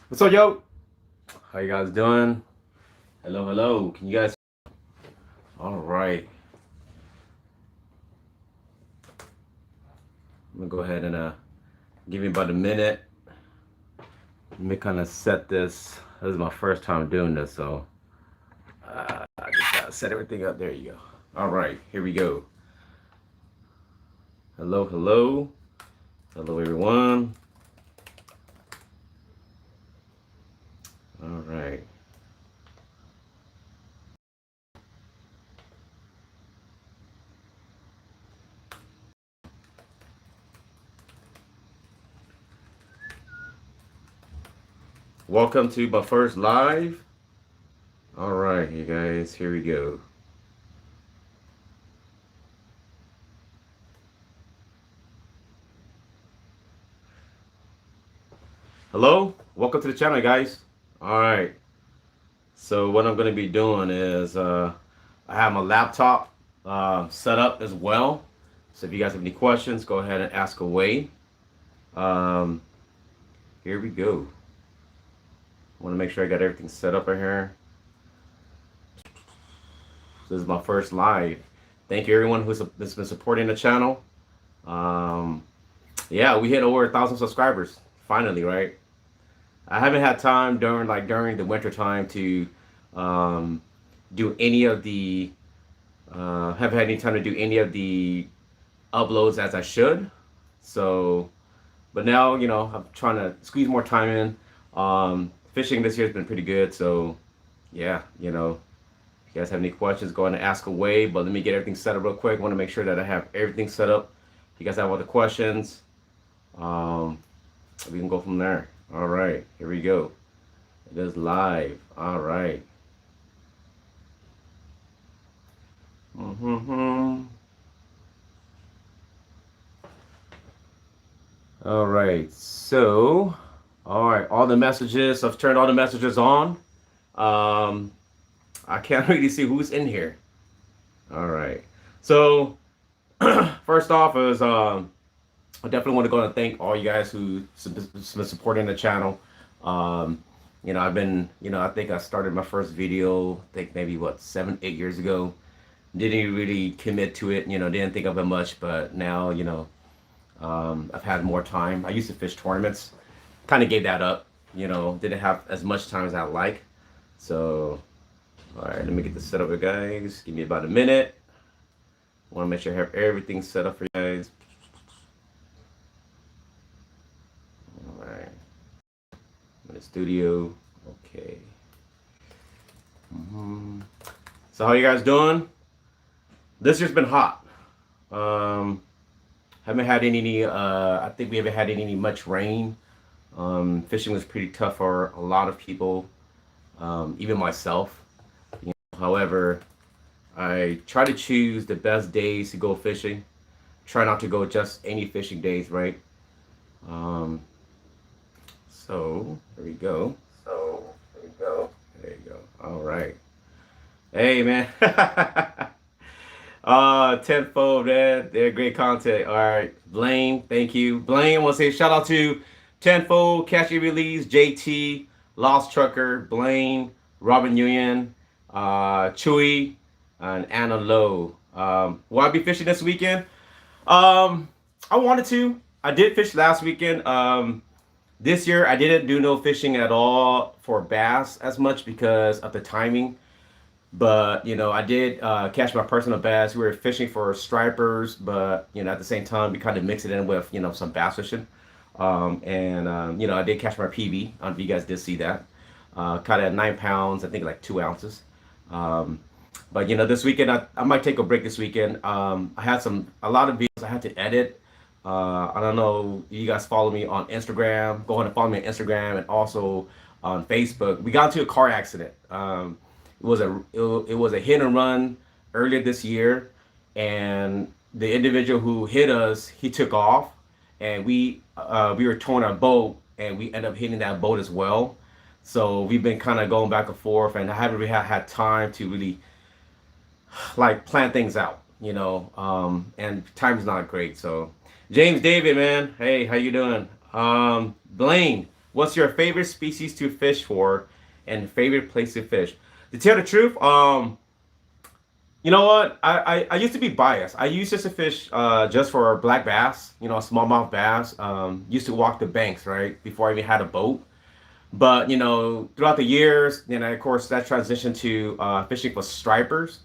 What's up, yo? How you guys doing? Hello, hello. Can you guys? All right. I'm gonna go ahead and give me about a minute. Let me kind of set this. This is my first time doing this, so I just gotta set everything up. There you go. All right, here we go. Hello, hello, hello, everyone. All right. Welcome to my first live. All right, you guys, here we go. Hello, welcome to the channel, guys. All right. So what I'm going to be doing is I have my laptop set up as well. So if you guys have any questions, go ahead and ask away. Um, Here we go. I want to make sure I got everything set up right here. This is my first live. Thank you everyone who's been supporting the channel. Um, yeah, we hit over 1,000 subscribers finally, right? I haven't had time during the winter time to do any of the haven't had any time to do any of the uploads as I should. So, but now I'm trying to squeeze more time in. Fishing this year has been pretty good. So, yeah, if you guys have any questions, go ahead and ask away. But let me get everything set up real quick. I want to make sure that I have everything set up. If you guys have other questions, we can go from there. All right, here we go. It is live. All right. Mm-hmm. All right. So, all right. All the messages. I've turned all the messages on. Um, I can't really see who's in here. All right. So, first off is I definitely want to go and thank all you guys who been supporting the channel. I've been, I think I started my first video, I think maybe 7, 8 years ago. Didn't really commit to it, didn't think of it much, but now, I've had more time. I used to fish tournaments, kind of gave that up, didn't have as much time as I like. So, all right, let me get this set up, guys. Give me about a minute. I want to make sure I have everything set up for you guys. In the studio. Okay. So how you guys doing? This year's been hot. Haven't had any. I think we haven't had any much rain. Fishing was pretty tough for a lot of people, even myself. However, I try to choose the best days to go fishing. Try not to go just any fishing days, right? So there we go. There you go. All right. Hey man. Tenfold, man. They're great content. All right. Blaine, thank you. Blaine, I want to say shout out to Tenfold, Catch and Release, JT, Lost Trucker, Blaine, Robin Union, Chewy, and Anna Lowe. Will I be fishing this weekend? I wanted to. I did fish last weekend. This year, I didn't do no fishing at all for bass as much because of the timing. But, I did catch my personal bass. We were fishing for stripers, but, at the same time, we kind of mix it in with, some bass fishing. I did catch my PB. I don't know if you guys did see that. Caught it at 9 pounds, I think like 2 ounces. But, this weekend, I might take a break this weekend. I had a lot of videos I had to edit. I don't know if you guys follow me on Instagram. Go ahead and follow me on Instagram and also on Facebook. We got into a car accident. It was a hit and run earlier this year, and the individual who hit us, he took off, and we were towing our boat, and we ended up hitting that boat as well. So we've been kind of going back and forth, and I haven't really had time to really like plan things out, and time's not great. So James David, man, hey, how you doing? Blaine, What's your favorite species to fish for, and favorite place to fish? To tell the truth, you know what? I used to be biased. I used to fish just for black bass, smallmouth bass. Used to walk the banks, right, before I even had a boat. But throughout the years, then of course that transitioned to fishing for stripers,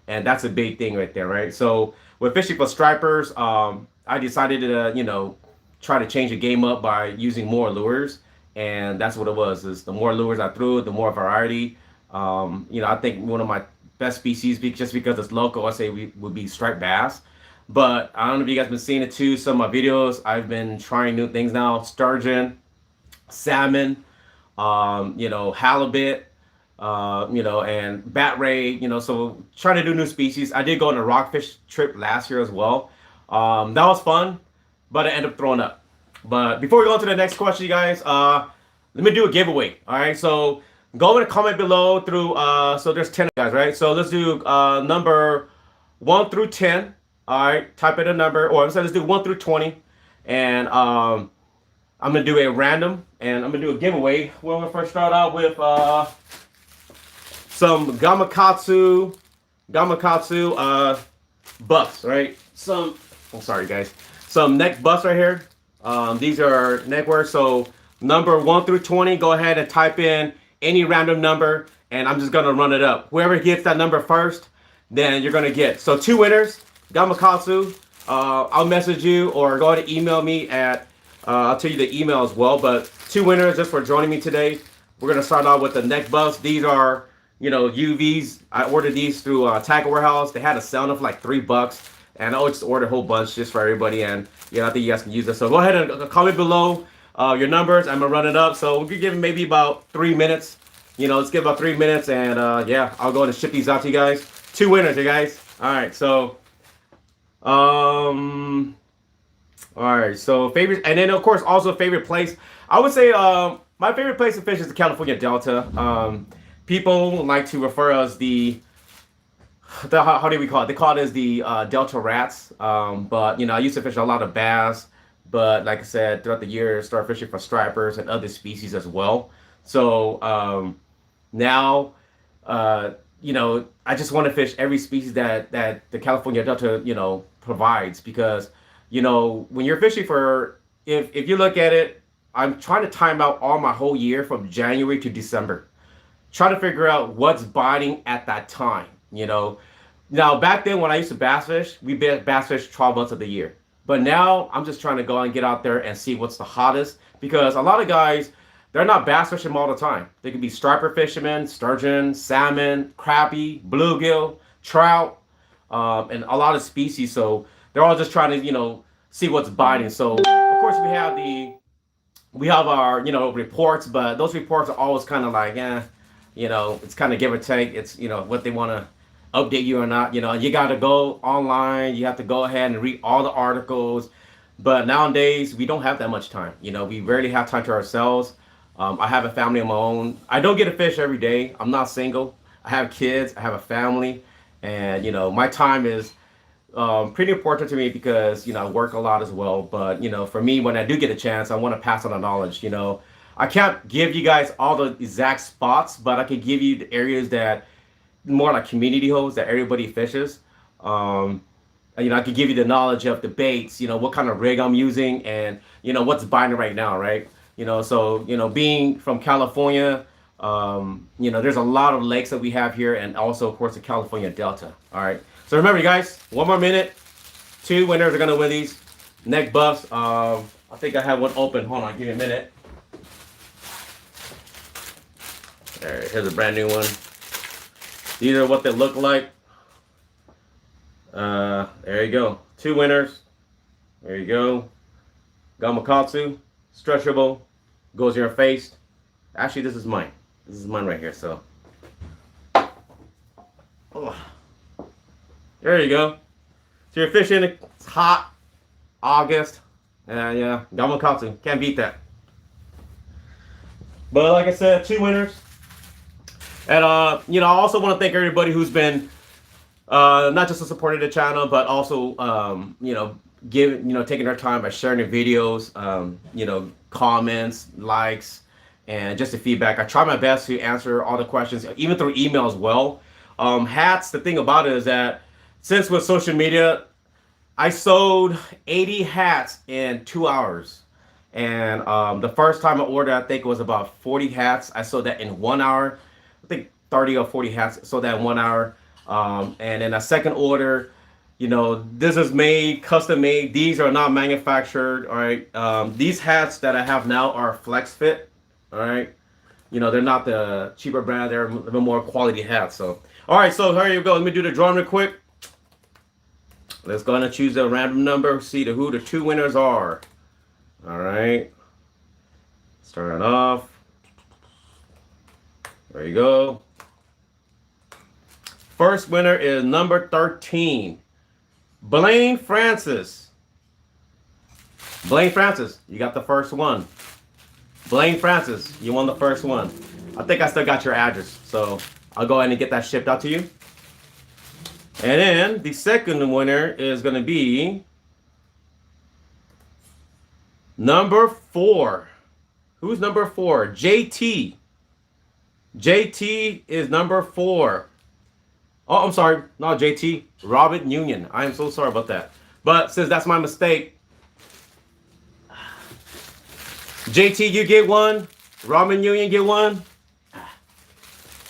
and that's a big thing right there, right? So with fishing for stripers, I decided to try to change the game up by using more lures, and that's what it was. Is the more lures I threw, the more variety. I think one of my best species, just because it's local, I say would be striped bass. But I don't know if you guys been seeing it too. Some of my videos, I've been trying new things now: sturgeon, salmon, halibut, and bat ray, so trying to do new species. I did go on a rockfish trip last year as well. That was fun, but I ended up throwing up. But before we go on to the next question, you guys, let me do a giveaway. All right, so go in the comment below through, so there's 10 guys, right? So let's do number 1 through 10. All right, type in a number, or let's do 1 through 20. And I'm going to do a random, and I'm going to do a giveaway. We're going to first start out with some Gamakatsu buffs, right? I'm sorry, guys. Some neck buffs right here. These are neck words. So number 1 through 20, go ahead and type in any random number, and I'm just going to run it up. Whoever gets that number first, then you're going to get. So 2 winners, Gamakatsu. I'll message you or go ahead and email me at I'll tell you the email as well, but 2 winners just for joining me today. We're going to start out with the neck buffs. These are, UVs. I ordered these through Tackle Warehouse. They had a sale for like $3, and I just ordered a whole bunch just for everybody, and I think you guys can use this. So go ahead and comment below your numbers. I'm going to run it up. So we'll be giving maybe about 3 minutes. Let's give about 3 minutes, and yeah, I'll go ahead and ship these out to you guys. 2 winners, you guys. All right, so all right, so favorite, and then of course also favorite place. I would say my favorite place to fish is the California Delta. People like to refer as the how do we call it? They call it as the Delta Rats. But I used to fish a lot of bass, but like I said, throughout the years, started fishing for stripers and other species as well. So now, I just want to fish every species that the California Delta provides, because when you're fishing for, if you look at it, I'm trying to time out all my whole year from January to December. Try to figure out what's biting at that time, Now, back then when I used to bass fish, we bass fish 12 months of the year. But now I'm just trying to go and get out there and see what's the hottest, because a lot of guys, they're not bass fishing all the time. They can be striper fishermen, sturgeon, salmon, crappie, bluegill, trout, and a lot of species. So they're all just trying to, see what's biting. So of course we have our, reports, but those reports are always kind of like, it's kind of give or take. It's, what they want to update you or not. You got to go online. You have to go ahead and read all the articles. But nowadays we don't have that much time. We rarely have time to ourselves. I have a family of my own. I don't get to fish every day. I'm not single. I have kids. I have a family. And, my time is pretty important to me because, I work a lot as well. But, for me, when I do get a chance, I want to pass on the knowledge. I can't give you guys all the exact spots, but I can give you the areas that more like community holes that everybody fishes. And, I can give you the knowledge of the baits, what kind of rig I'm using, and, what's biting right now, right? So, being from California, there's a lot of lakes that we have here, and also, of course, the California Delta. All right. So remember, you guys, 1 more minute. 2 winners are going to win these neck buffs. I think I have one open. Hold on. Give me a minute. All right. Here's a brand new one. These are what they look like. There you go. 2 winners. There you go. Gamakatsu. Stretchable. Goes in your face. Actually, this is mine. This is mine right here. So, oh. There you go. So you're fishing. It's hot. August. And yeah, Gamakatsu. Can't beat that. But like I said, 2 winners. And I also want to thank everybody who's been not just supporting the channel, but also taking their time by sharing their videos, comments, likes, and just the feedback. I try my best to answer all the questions, even through email as well. Hats, the thing about it is that since with social media, I sold 80 hats in 2 hours. And the first time I ordered, I think it was about 40 hats. I sold that in 1 hour. I think 30 or 40 hats, sold that in 1 hour. And then a second order, this is made, custom made. These are not manufactured. All right. These hats that I have now are flex fit. All right. They're not the cheaper brand. They're a little more quality hats. So, all right. So here you go. Let me do the drawing real quick. Let's go ahead and choose a random number. See who the two winners are. All right. Starting off. There you go. First winner is number 13. Blaine Francis. Blaine Francis, you got the first one. Blaine Francis, you won the first one. I think I still got your address, so I'll go ahead and get that shipped out to you. And then the second winner is going to be number 4. Who's number 4? JT. JT is number 4. Oh, I'm sorry. Not JT. Robert Union. I am so sorry about that. But since that's my mistake, JT, you get one. Robin Union get one.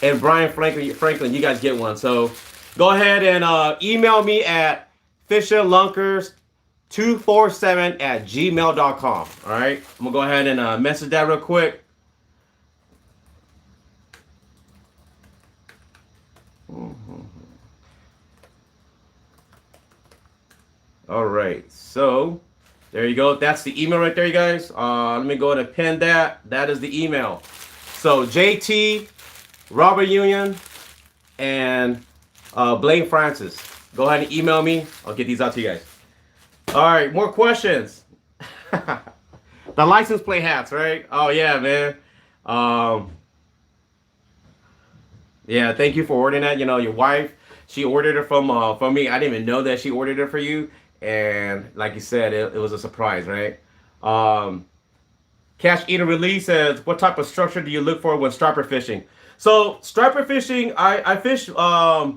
And Brian Franklin, you guys get one. So go ahead and email me at fishinlunkers247@gmail.com. All right. I'm going to go ahead and message that real quick. All right. So there you go. That's the email right there, you guys. Let me go ahead and pin that. That is the email. So JT, Robert Union, and Blaine Francis. Go ahead and email me. I'll get these out to you guys. All right, more questions. The license plate hats, right? Oh yeah, man. Yeah, thank you for ordering that. Your wife, she ordered it from me. I didn't even know that she ordered it for you. And like you said, it was a surprise, right? Cash Eater Release says, what type of structure do you look for when striper fishing? So striper fishing, I fish, I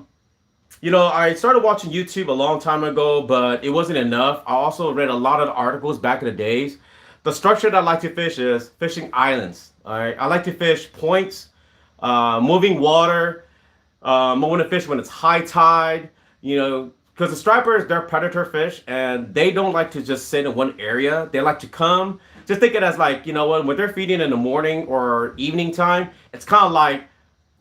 started watching YouTube a long time ago, but it wasn't enough. I also read a lot of the articles back in the days. The structure that I like to fish is fishing islands. All right, I like to fish points, moving water. I want to fish when it's high tide, because the stripers, they're predator fish, and they don't like to just sit in one area. They like to come. Just think it as like, when they're feeding in the morning or evening time, it's kind of like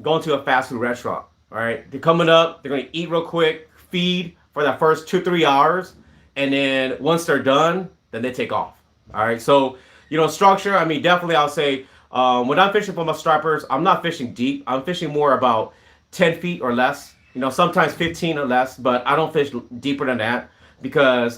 going to a fast food restaurant. All right, they're coming up, they're going to eat real quick, feed for that first 2-3 hours, and then once they're done, then they take off. All right, so, structure, definitely I'll say, when I'm fishing for my stripers, I'm not fishing deep. I'm fishing more about 10 feet or less. Sometimes 15 or less, but I don't fish deeper than that because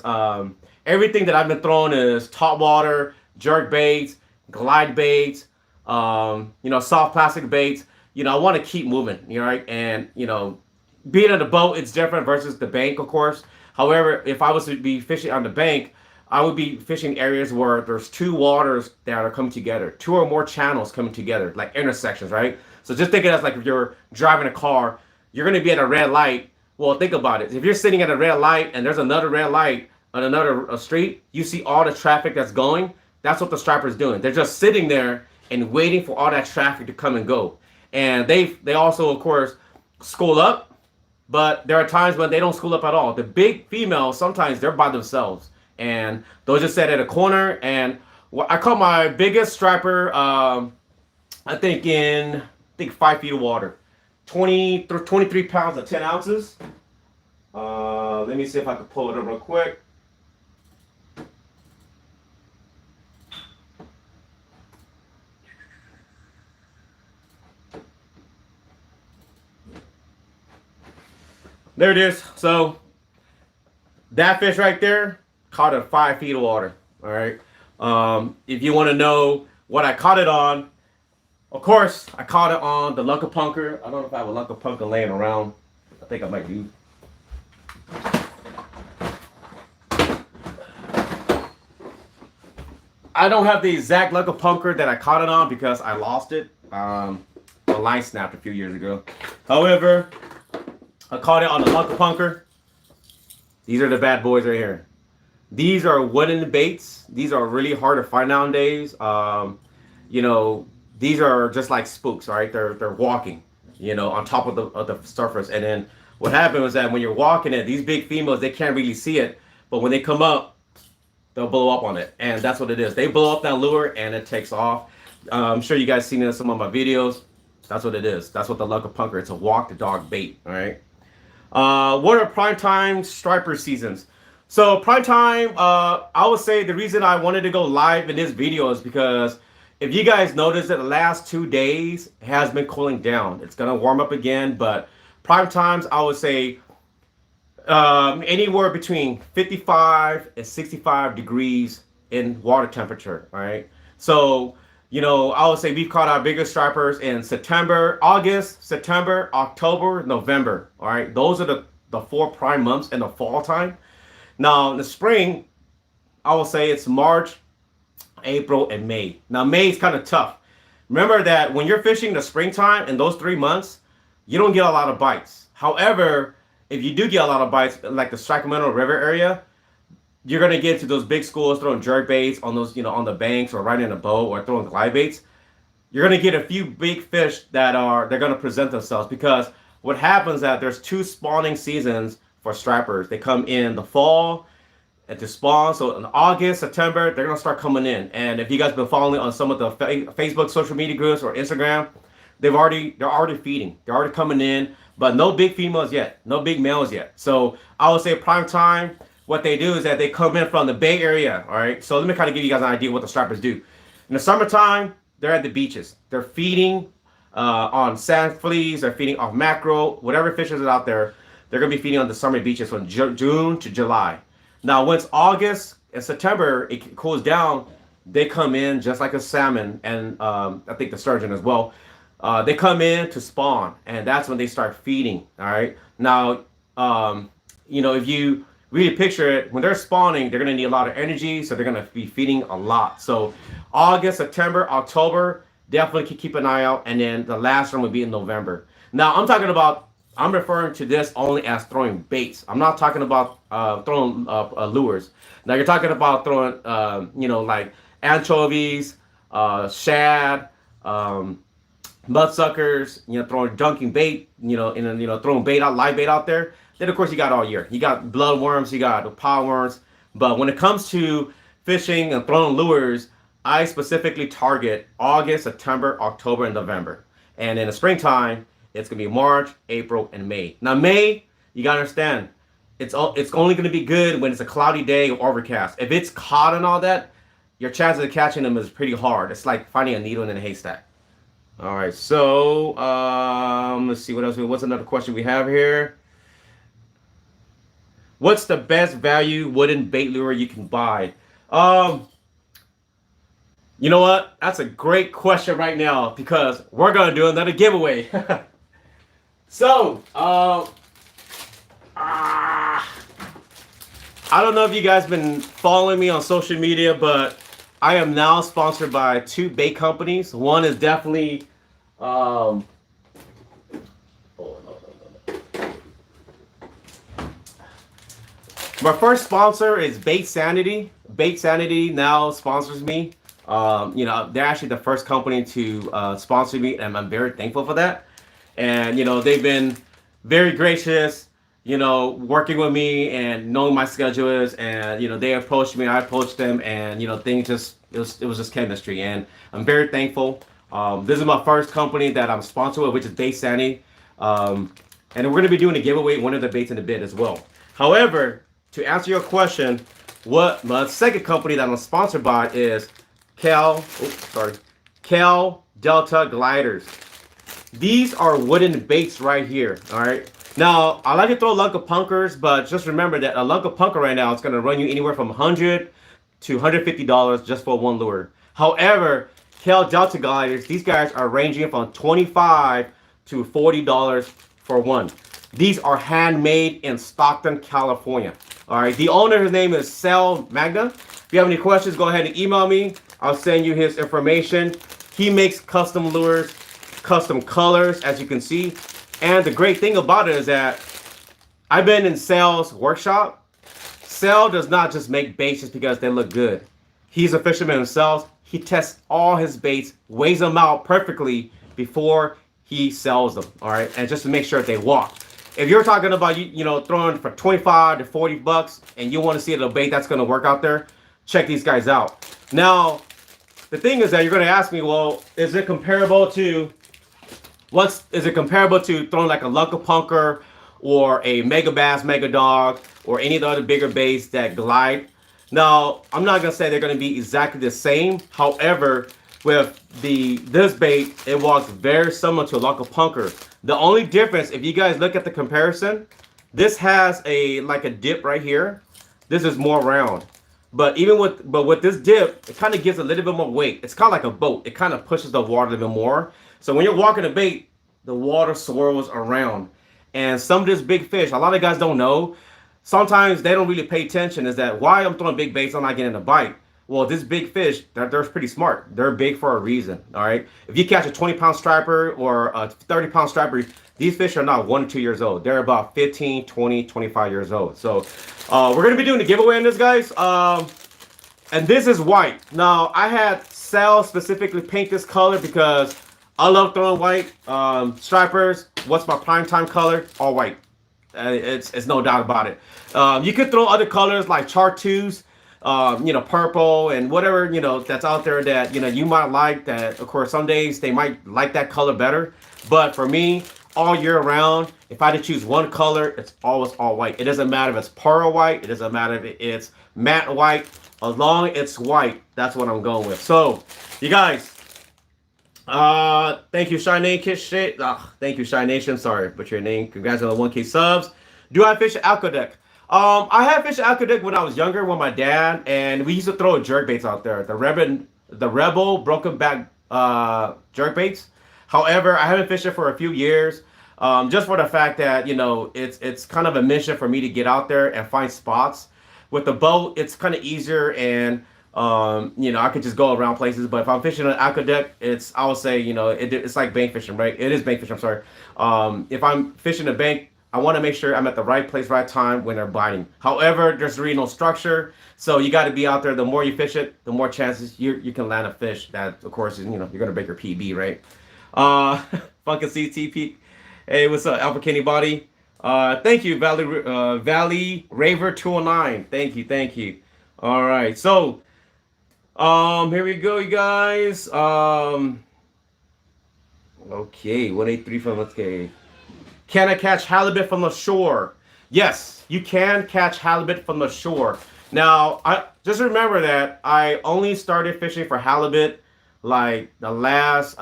everything that I've been throwing is top water, jerk baits, glide baits, soft plastic baits. I want to keep moving, right? And, being on the boat, it's different versus the bank, of course. However, if I was to be fishing on the bank, I would be fishing areas where there's 2 waters that are coming together, 2 or more channels coming together, like intersections, right? So just think of it as like if you're driving a car, you're going to be at a red light. Well, think about it. If you're sitting at a red light and there's another red light on another street, you see all the traffic that's going. That's what the striper's doing. They're just sitting there and waiting for all that traffic to come and go. And they also, of course, school up, but there are times when they don't school up at all. The big females, sometimes they're by themselves, and they'll just sit at a corner. And I caught my biggest striper, I think 5 feet of water, 23 pounds and 10 ounces. Let me see if I can pull it up real quick. There it is. So that fish right there caught at 5 feet of water. All right. If you want to know what I caught it on, of course, I caught it on the Lunker Punker. I don't know if I have a Lunker Punker laying around. I think I might do. I don't have the exact Lunker Punker that I caught it on because I lost it. The line snapped a few years ago. However, I caught it on the Lunker Punker. These are the bad boys right here. These are wooden baits. These are really hard to find nowadays. You know, these are just like spooks, right? They're walking, you know, on top of the surface. And then what happened was that when you're walking it, these big females, they can't really see it, but when they come up, they'll blow up on it, and that's what it is. They blow up that lure and it takes off. I'm sure you guys seen it in some of my videos. That's what it is. That's what the Lunker Punker. It's a walk the dog bait. All right. What are prime time striper seasons? So prime time, I would say the reason I wanted to go live in this video is because if you guys notice that the last 2 days has been cooling down. It's gonna warm up again, but prime times I would say anywhere between 55 and 65 degrees in water temperature. All right. So, you know, I would say we've caught our biggest stripers in August, September, October, November. All right. Those are the 4 prime months in the fall time. Now, in the spring, I will say it's March, April, and May. Now, May is kind of tough. Remember that when you're fishing the springtime in those 3 months, you don't get a lot of bites. However, if you do get a lot of bites, like the Sacramento River area, you're gonna get to those big schools throwing jerk baits on those, you know, on the banks or right in a boat or throwing glide baits. You're gonna get a few big fish they're gonna present themselves, because what happens is that there's 2 spawning seasons for stripers. They come in the fall and to spawn. So in August, September, they're gonna start coming in. And if you guys been following on some of the Facebook social media groups or Instagram, they're already feeding. They're already coming in. But no big females yet, no big males yet. So I would say prime time, what they do is that they come in from the Bay Area, all right? So let me kind of give you guys an idea what the stripers do. In the summertime, they're at the beaches. They're feeding on sand fleas, they're feeding off mackerel, whatever fishes are out there, they're gonna be feeding on the summer beaches from June to July. Now, once August and September, it cools down, they come in just like a salmon, and I think the sturgeon as well. They come in to spawn, and that's when they start feeding. All right. Now, you know, if you really picture it, when they're spawning, they're going to need a lot of energy, so they're going to be feeding a lot. So August, September, October, definitely keep an eye out, and then the last one would be in November. Now, I'm referring to this only as throwing baits. I'm not talking about throwing lures. Now, you're talking about throwing, you know, like anchovies, shad, mudsuckers, you know, dunking bait, you know, and you know, throwing live bait out there. Then of course you got all year. You got bloodworms, you got power worms. But when it comes to fishing and throwing lures, I specifically target August, September, October, and November. And in the springtime, it's gonna be March, April, and May. Now May, you gotta understand, it's only gonna be good when it's a cloudy day or overcast. If it's hot and all that, your chances of catching them is pretty hard. It's like finding a needle in a haystack. All right, so let's see what else. What's another question we have here? What's the best value wooden bait lure you can buy? You know what? That's a great question right now, because we're gonna do another giveaway. So, I don't know if you guys been following me on social media, but I am now sponsored by 2 bait companies. One is definitely, my first sponsor is Bait Sanity. Bait Sanity now sponsors me. You know, they're actually the first company to sponsor me, and I'm very thankful for that. And, you know, they've been very gracious, you know, working with me and knowing my schedule is, and, you know, they approached me, I approached them, and, you know, things just, it was just chemistry, and I'm very thankful. This is my first company that I'm sponsored with, which is Bait Sanity. And we're going to be doing a giveaway, one of the baits in a bit as well. However, to answer your question, what my second company that I'm sponsored by is Cal Delta Gliders. These are wooden baits right here. All right. Now, I like to throw Lunker Punkers, but just remember that a Lunker Punker right now is going to run you anywhere from $100 to $150 just for one lure. However, Cal Delta Gliders, these guys are ranging from $25 to $40 for one. These are handmade in Stockton, California. All right. The owner, his name is Sal Magna. If you have any questions, go ahead and email me. I'll send you his information. He makes custom lures, custom colors, as you can see. And the great thing about it is that I've been in Sal's workshop. Sal does not just make baits just because they look good. He's a fisherman himself. He tests all his baits, weighs them out perfectly before he sells them, all right? And just to make sure that they walk. If you're talking about, you know, throwing for 25 to 40 bucks and you want to see a bait that's going to work out there, check these guys out. Now, the thing is that you're going to ask me, well, is it comparable to throwing like a Lunker Punker or a Mega Bass, Mega Dog, or any of the other bigger baits that glide? Now, I'm not going to say they're going to be exactly the same. However, with this bait, it walks very similar to a Lunker Punker. The only difference, if you guys look at the comparison, this has like a dip right here. This is more round. But with this dip, it kind of gives a little bit more weight. It's kind of like a boat. It kind of pushes the water a little bit more. So when you're walking a bait, the water swirls around. And some of this big fish, a lot of guys don't know. Sometimes they don't really pay attention. Is that why I'm throwing big baits? I'm not getting a bite. Well, this big fish, they're pretty smart. They're big for a reason, all right? If you catch a 20-pound striper or a 30-pound striper, these fish are not 1 or 2 years old. They're about 15, 20, 25 years old. So we're going to be doing the giveaway on this, guys. And this is white. Now, I had Sal specifically paint this color because I love throwing white stripers. What's my prime time color? All white. It's no doubt about it. You could throw other colors like chartreuse, you know, purple and whatever, you know, that's out there that, you know, you might like that. Of course, some days they might like that color better. But for me, all year round, if I had to choose one color, it's always all white. It doesn't matter if it's pearl white. It doesn't matter if it's matte white. As long as it's white, that's what I'm going with. So, you guys, thank you, Shy Nation. Thank you, Shy Nation. Sorry, but your name. Congrats on the 1K subs. Do I fish Aqueduct? I had fished Aqueduct when I was younger with my dad, and we used to throw jerk baits out there. The Rebel broken back jerk baits. However, I haven't fished it for a few years, just for the fact that, you know, it's kind of a mission for me to get out there and find spots. With the boat, it's kind of easier, and you know, I could just go around places. But if I'm fishing an Aqueduct, I would say, you know, it's like bank fishing, right? It is bank fishing. I'm sorry. If I'm fishing a bank, I want to make sure I'm at the right place, right time when they're biting. However, there's really no structure, so you got to be out there. The more you fish it, the more chances you can land a fish that, of course, is, you know, you're gonna break your PB, right? Funkin' CTP. Hey, what's up, Alpha Kenny Body? Thank you, Valley Raver 209. Thank you. All right, so here we go, you guys. Okay, 183 from okay. Can I catch halibut from the shore? Yes, you can catch halibut from the shore. Now, I just remember that I only started fishing for halibut like the last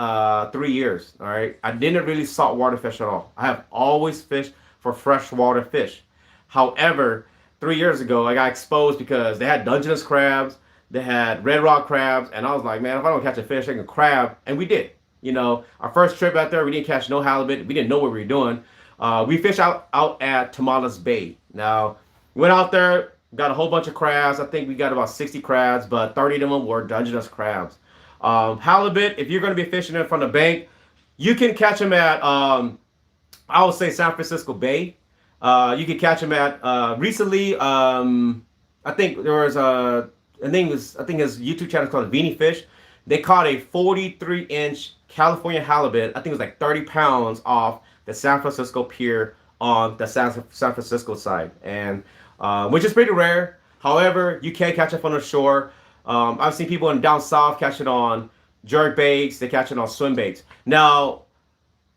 3 years. All right, I didn't really saltwater fish at all. I have always fished for freshwater fish. However, 3 years ago, I got exposed because they had Dungeness crabs, they had red rock crabs, and I was like, man, if I don't catch a fish, I can crab. And we did. You know, our first trip out there, we didn't catch no halibut. We didn't know what we were doing. We fished out at Tamales Bay. Now, went out there, got a whole bunch of crabs. I think we got about 60 crabs, but 30 of them were Dungeness crabs. Halibut, if you're going to be fishing it from the bank, you can catch them at, I would say, San Francisco Bay. You can catch them at, recently, I think there was I think his YouTube channel is called Beanie Fish. They caught a 43-inch California halibut. I think it was like 30 pounds off the San Francisco pier on the San Francisco side, and which is pretty rare. However, you can catch it from the shore. I've seen people down south catch it on jerk baits. They catch it on swim baits. Now,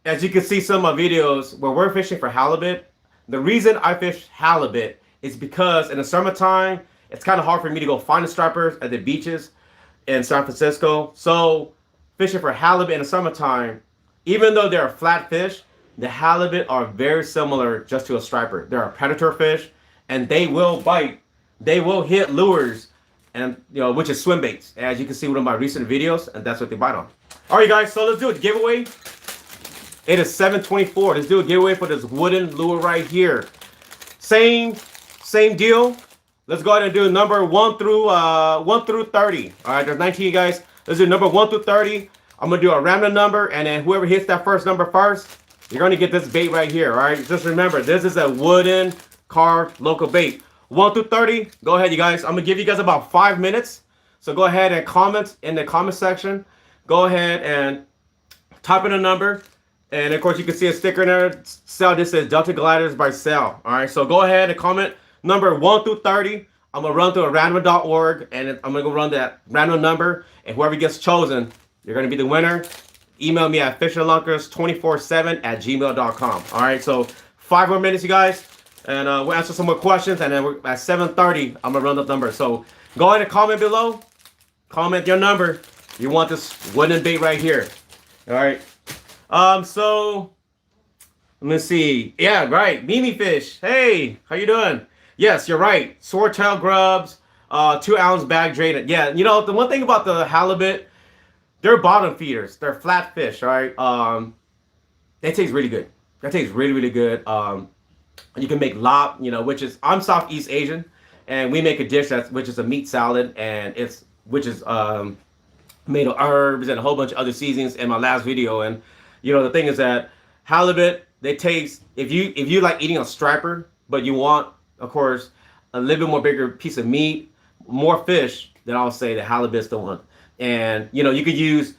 as you can see some of my videos where we're fishing for halibut, the reason I fish halibut is because in the summertime, it's kind of hard for me to go find the stripers at the beaches in San Francisco. So fishing for halibut in the summertime, even though they're a flat fish, the halibut are very similar just to a striper. They're a predator fish, and they will bite. They will hit lures, and you know, which is swim baits, as you can see with my recent videos, and that's what they bite on. All right, guys, so let's do a giveaway. It is 7:24. Let's do a giveaway for this wooden lure right here. Same deal. let's go ahead and do number 1 through 30. All right, there's 19 guys. Let's do number 1 through 30. I'm gonna do a random number, and then whoever hits that first number first, you're gonna get this bait right here. All right, just remember this is a wooden carved local bait. 1 through 30. Go ahead, you guys. I'm gonna give you guys about 5 minutes. So go ahead and comment in the comment section. Go ahead and type in a number. And of course, you can see a sticker in there. Sal, this says Delta Gliders by Sal. All right, so go ahead and comment number 1 through 30. I'm gonna run through a random.org, and I'm gonna go run that random number. And whoever gets chosen, you're gonna be the winner. Email me at fishinlunkers247@gmail.com. All right, so 5 more minutes, you guys, and we'll answer some more questions. And then at 7:30, I'm gonna run the number. So go ahead and comment below. Comment your number. You want this wooden bait right here. All right. So let me see. Yeah, right. Mimi fish. Hey, how you doing? Yes, you're right. Swordtail grubs, 2-ounce bag drained. Yeah, you know, the one thing about the halibut, they're bottom feeders. They're flat fish, right? They taste really good. That tastes really, really good. You can make lop, you know, which is, I'm Southeast Asian, and we make a dish which is a meat salad, and which is made of herbs and a whole bunch of other seasonings in my last video. And you know, the thing is that halibut, they taste, if you like eating a striper, but you want, of course, a little bit more bigger piece of meat, more fish, then I'll say the halibut's the one. And you know, you could use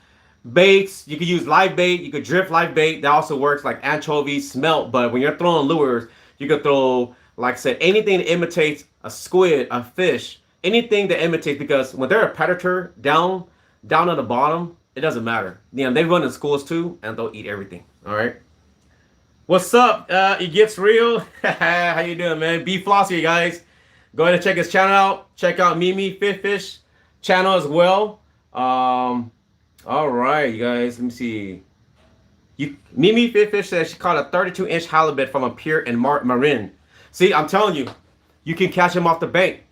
baits, you could use live bait, you could drift live bait. That also works, like anchovies, smelt. But when you're throwing lures, you could throw, like I said, anything that imitates a squid, a fish, anything that imitates, because when they're a predator down at the bottom, it doesn't matter. You know, they run in schools too, and they'll eat everything. All right. What's up? It gets real. How you doing, man? B Floss here, guys. Go ahead and check his channel out. Check out Mimi Fish channel as well. All right, you guys. Let me see. Mimi Fish says she caught a 32-inch halibut from a pier in Marin. See, I'm telling you, you can catch him off the bank.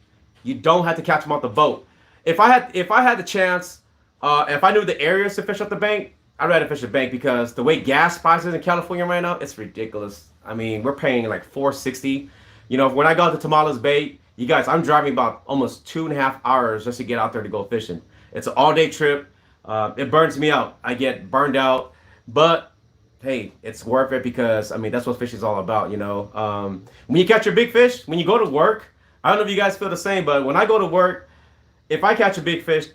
You don't have to catch him off the boat. If I had the chance, if I knew the areas to fish off the bank, I'd rather fish the bank, because the way gas prices in California right now, it's ridiculous. I mean, we're paying like $4.60. You know, when I go to Tamales Bay, you guys, I'm driving about almost 2.5 hours just to get out there to go fishing. It's an all-day trip. It burns me out. I get burned out, but hey, it's worth it, because I mean, that's what fishing is all about. You know, when you catch your big fish, when you go to work, I don't know if you guys feel the same, but when I go to work, if I catch a big fish,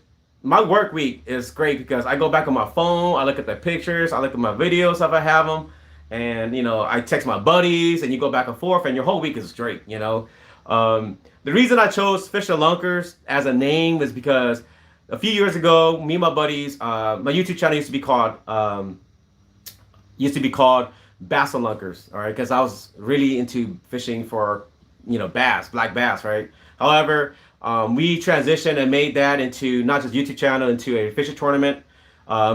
my work week is great, because I go back on my phone, I look at the pictures, I look at my videos if I have them, and you know, I text my buddies, and you go back and forth, and your whole week is great. You know, the reason I chose Fishin Lunkers as a name is because a few years ago, me and my buddies, my YouTube channel used to be called Bass and Lunkers, all right, because I was really into fishing for, you know, bass, black bass, right? However, we transitioned and made that into not just YouTube channel, into a fishing tournament.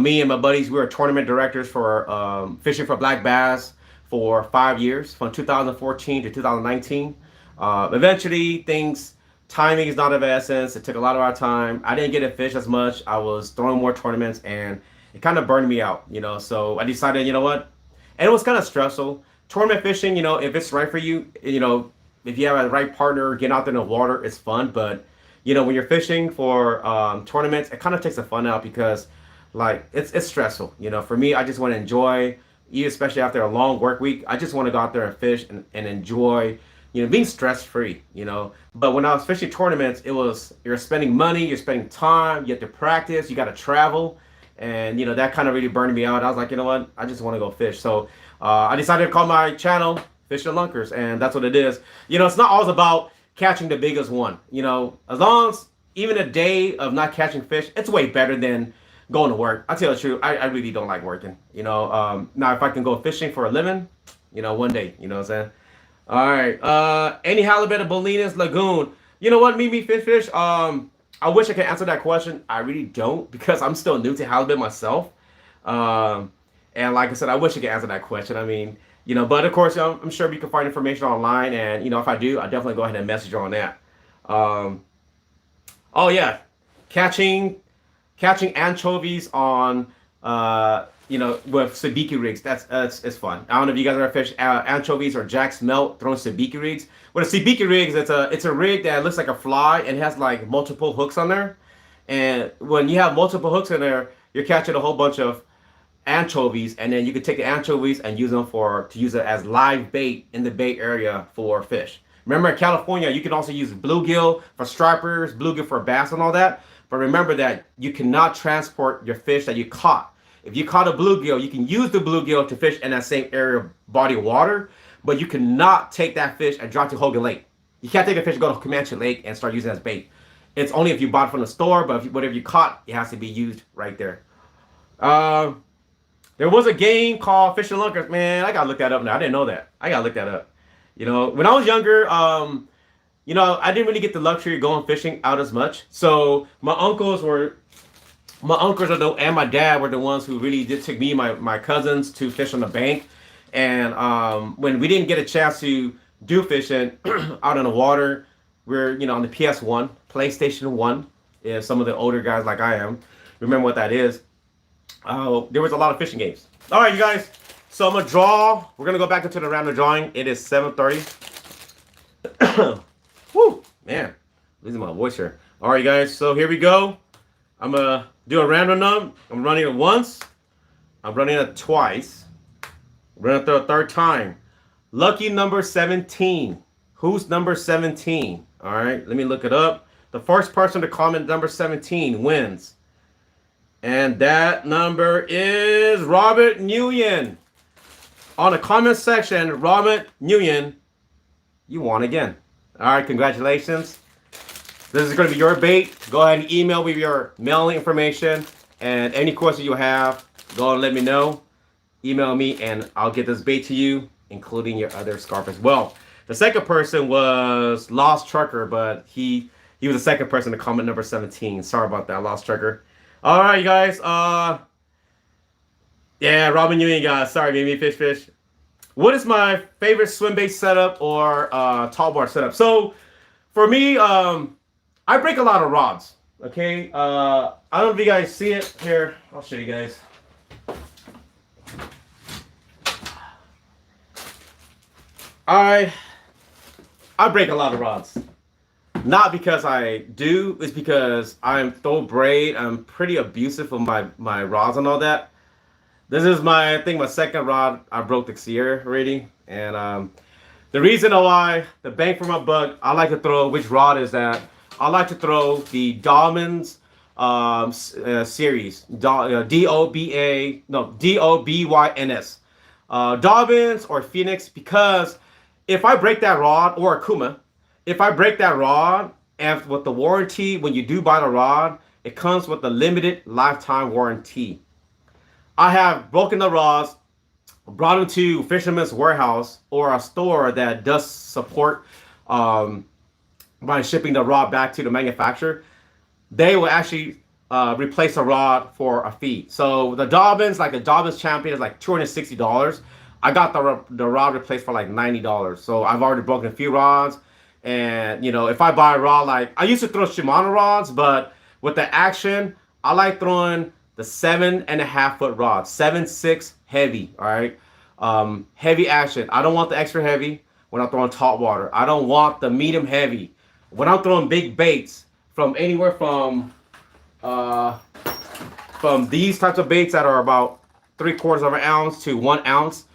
Me and my buddies, we were tournament directors for fishing for black bass for 5 years, from 2014 to 2019. Eventually, timing is not of essence. It took a lot of our time. I didn't get to fish as much. I was throwing more tournaments, and it kind of burned me out, you know. So I decided, you know what? And it was kind of stressful. Tournament fishing, you know, if it's right for you, you know, if you have a right partner, getting out there in the water, it's fun. But you know, when you're fishing for tournaments, it kind of takes the fun out, because like it's stressful. You know, for me, I just want to enjoy, especially after a long work week. I just want to go out there and fish and enjoy, you know, being stress free. You know, but when I was fishing tournaments, you're spending money, you're spending time, you have to practice, you got to travel, and you know, that kind of really burned me out. I was like, you know what, I just want to go fish. So I decided to call my channel Fishin Lunkers, and that's what it is. You know, it's not always about catching the biggest one. You know, as long as even a day of not catching fish, it's way better than going to work. I tell you the truth, I really don't like working. You know, now if I can go fishing for a living, you know, one day, you know what I'm saying? All right. Any halibut at Bolinas Lagoon? You know what, Mimi Fish? I wish I could answer that question. I really don't, because I'm still new to halibut myself. And like I said, I wish I could answer that question. I mean, you know, but of course, I'm sure we can find information online, and you know, if I do, I'll definitely go ahead and message you on that. Oh yeah, catching anchovies on with sabiki rigs. That's it's fun. I don't know if you guys ever fish anchovies or jack smelt throwing sabiki rigs. With a sabiki rigs, it's a rig that looks like a fly and has like multiple hooks on there. And when you have multiple hooks in there, you're catching a whole bunch of anchovies, and then you can take the anchovies and use them to use it as live bait in the Bay Area for fish. Remember, in California, you can also use bluegill for stripers, bluegill for bass, and all that. But remember that you cannot transport your fish that you caught. If you caught a bluegill, you can use the bluegill to fish in that same area body of water, but you cannot take that fish and drop to Hogan Lake. You can't take a fish and go to Comanche Lake and start using it as bait. It's only if you bought it from the store, but whatever you caught, it has to be used right there. There was a game called Fishin Lunkers. Man, I gotta look that up now. I didn't know that. I gotta look that up. When I was younger, I didn't really get the luxury of going fishing out as much. So and my dad were the ones who really did take me and my cousins to fish on the bank. And when we didn't get a chance to do fishing out in the water, we're on the PS1, PlayStation 1. If some of the older guys like I am remember what that is. There was a lot of fishing games. All right, you guys. So I'm gonna draw. We're gonna go back into the random drawing. It is 7:30. Woo, man, losing my voice here. All right, guys. So here we go. I'm gonna do a random num. I'm running it once. I'm running it twice. I'm running it a third time. Lucky number 17. Who's number 17? All right, let me look it up. The first person to comment number 17 wins. And that number is Robert Nguyen. On the comment section, Robert Nguyen, you won again. All right, congratulations. This is going to be your bait. Go ahead and email me your mailing information. And any questions you have, go and let me know. Email me and I'll get this bait to you, including your other scarf as well. The second person was Lost Trucker, but he was the second person to comment number 17. Sorry about that, Lost Trucker. All right, you guys. Yeah, Robin Ewing, guys. Sorry, made me fish. What is my favorite swim bait setup or tall bar setup? So, for me, I break a lot of rods. Okay. I don't know if you guys see it here. I'll show you guys. I break a lot of rods. Not because I do, it's because I'm so braid. I'm pretty abusive with my rods and all that. This is my second rod. I broke the Sierra already. And the reason why, the bang for my buck, I like to throw, which rod is that? I like to throw the Dobyns series. Dobyns. Dobyns or Phoenix, because if I break that rod, or Akuma, if I break that rod, and with the warranty, when you do buy the rod, it comes with a limited lifetime warranty. I have broken the rods, brought them to Fisherman's Warehouse or a store that does support by shipping the rod back to the manufacturer. They will actually replace the rod for a fee. So the Dobyns, like the Dobyns Champion, is like $260. I got the rod replaced for like $90. So I've already broken a few rods. And, if I buy a rod, like, I used to throw Shimano rods, but with the action, I like throwing the 7.5 foot rod, 7.6 heavy, all right? Heavy action. I don't want the extra heavy when I'm throwing top water. I don't want the medium heavy. When I'm throwing big baits, from anywhere from these types of baits that are about 3/4 of an ounce to 1 ounce,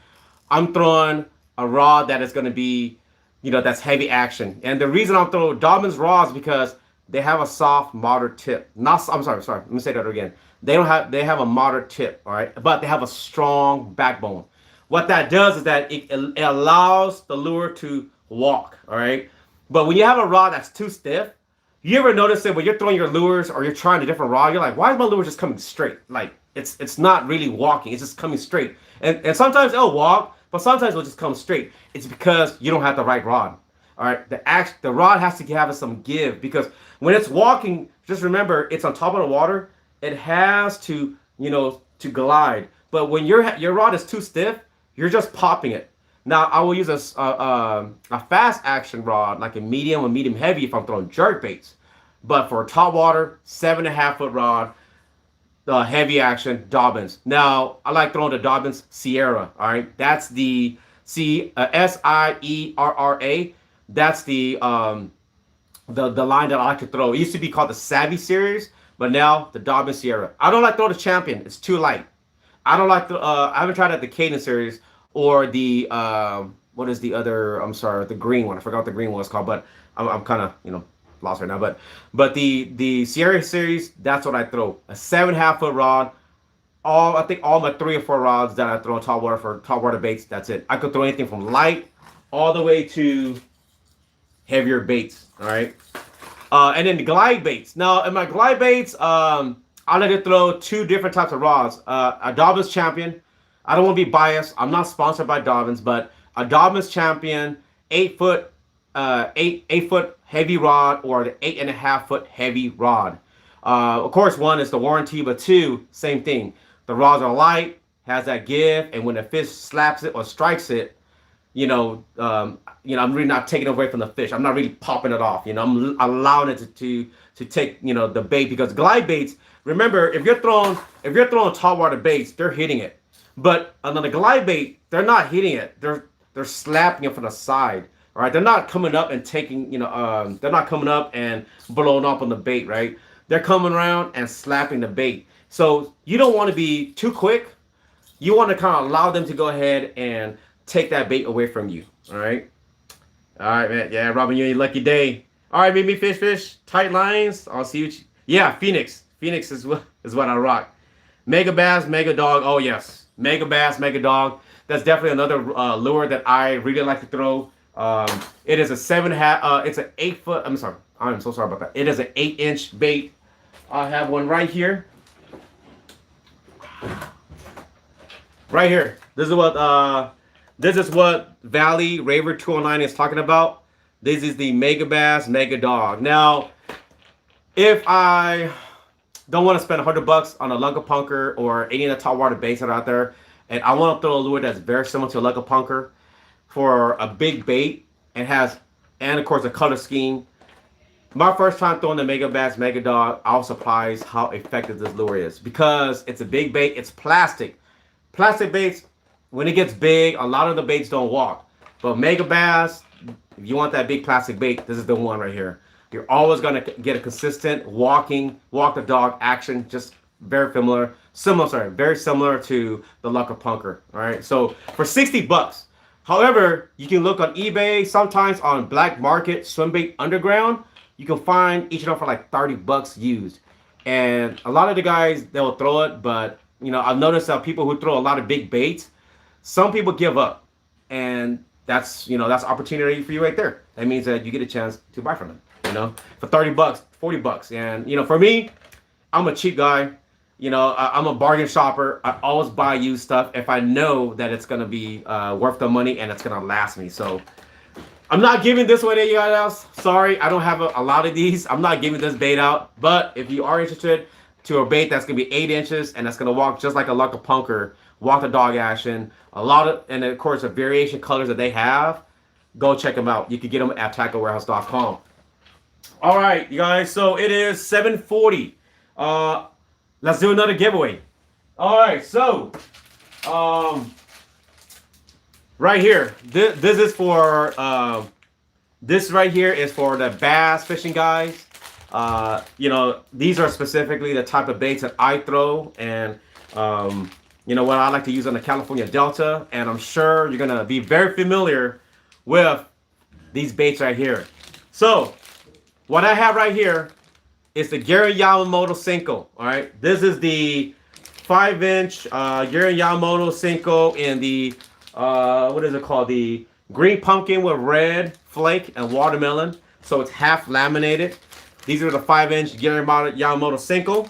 I'm throwing a rod that is going to be, that's heavy action. And the reason I'm throwing Dobyns rods is because they have a soft, moderate tip. I'm sorry. Let me say that again. They have a moderate tip, all right? But they have a strong backbone. What that does is that it allows the lure to walk, all right? But when you have a rod that's too stiff, you ever notice that when you're throwing your lures or you're trying a different rod, you're like, why is my lure just coming straight? Like, it's not really walking. It's just coming straight. And sometimes it'll walk, but sometimes it'll just come straight. It's because you don't have the right rod. All right, the rod has to have some give, because when it's walking, just remember it's on top of the water. It has to, to glide. But when your rod is too stiff, you're just popping it. Now I will use a fast action rod, like a medium or medium heavy, if I'm throwing jerk baits. But for top water, 7.5 foot rod, the heavy action Dobbins. Now, I like throwing the Dobbins Sierra. All right, that's the Sierra. That's the line that I like to throw. It used to be called the Savvy series, but now the Dobbins Sierra. I don't like throwing the Champion. It's too light. I don't like the. I haven't tried out the Cadence series or the what is the other? I'm sorry, the green one. I forgot what the green one was called, but I'm kind of lost right now. But the Sierra series, that's what I throw. A 7.5 foot rod. I think all my 3 or 4 rods that I throw in top water for top water baits. That's it. I could throw anything from light all the way to heavier baits. All right. And then the glide baits. Now, in my glide baits, I like to throw 2 different types of rods. A Dobbins Champion. I don't want to be biased. I'm not sponsored by Dobbins, but a Dobbins Champion 8 foot, 8 foot heavy rod, or the 8.5 foot heavy rod. Of course, one is the warranty, but 2, same thing. The rods are light, has that give, and when the fish slaps it or strikes it, I'm really not taking away from the fish. I'm not really popping it off. I'm allowing it to take the bait, because glide baits. Remember, if you're throwing tall water baits, they're hitting it. But on the glide bait, they're not hitting it. They're slapping it from the side. All right, they're not coming up and taking. They're not coming up and blowing up on the bait. Right, they're coming around and slapping the bait. So you don't want to be too quick. You want to kind of allow them to go ahead and take that bait away from you. All right, man. Yeah, Robin, you lucky day. All right, baby fish, tight lines. I'll see you. Yeah, Phoenix is what I rock. Mega Bass, Mega Dog. Oh yes, Mega Bass, Mega Dog. That's definitely another lure that I really like to throw. It is a 7.5. It's an 8 foot. I'm sorry. I'm so sorry about that. It is an 8-inch bait. I have one right here. Right here. This is what Valley Raver 209 is talking about. This is the Mega Bass Mega Dog. Now, if I don't want to spend $100 on a Lunker Punker or any of the top water baits that are out there, and I want to throw a lure that's very similar to a Lunker Punker for a big bait and of course a color scheme. My first time throwing the Mega Bass Mega Dog, I was surprised how effective this lure is, because it's a big bait. It's plastic. Plastic baits, when it gets big, a lot of the baits don't walk. But Mega Bass, if you want that big plastic bait, this is the one right here. You're always going to get a consistent walk the dog action, just very similar to the Lunker Punker. All right, so for $60. However, you can look on eBay, sometimes on Black Market, Swimbait Underground. You can find each of them for like $30 used. And a lot of the guys, they'll throw it, but I've noticed that people who throw a lot of big baits, some people give up, and that's opportunity for you right there. That means that you get a chance to buy from them, for $30, $40. And for me, I'm a cheap guy. I'm a bargain shopper. I always buy used stuff if I know that it's gonna be worth the money and it's gonna last me. So I'm not giving this away to you guys. Sorry, I don't have a lot of these. I'm not giving this bait out. But if you are interested to a bait that's gonna be 8 inches and that's gonna walk just like a Lunker Punker, walk the dog action, and of course the variation colors that they have, go check them out. You can get them at tacklewarehouse.com. All right, you guys. So it is 7:40. Let's do another giveaway. All right, so right here, this is for this right here is for the bass fishing guys. These are specifically the type of baits that I throw, and what I like to use on the California Delta, and I'm sure you're gonna be very familiar with these baits right here. So what I have right here is the Gary Yamamoto Cinco. All right, this is the 5-inch Gary Yamamoto Cinco in the what is it called? The green pumpkin with red flake and watermelon. So it's half laminated. These are the 5-inch Gary Yamamoto Cinco.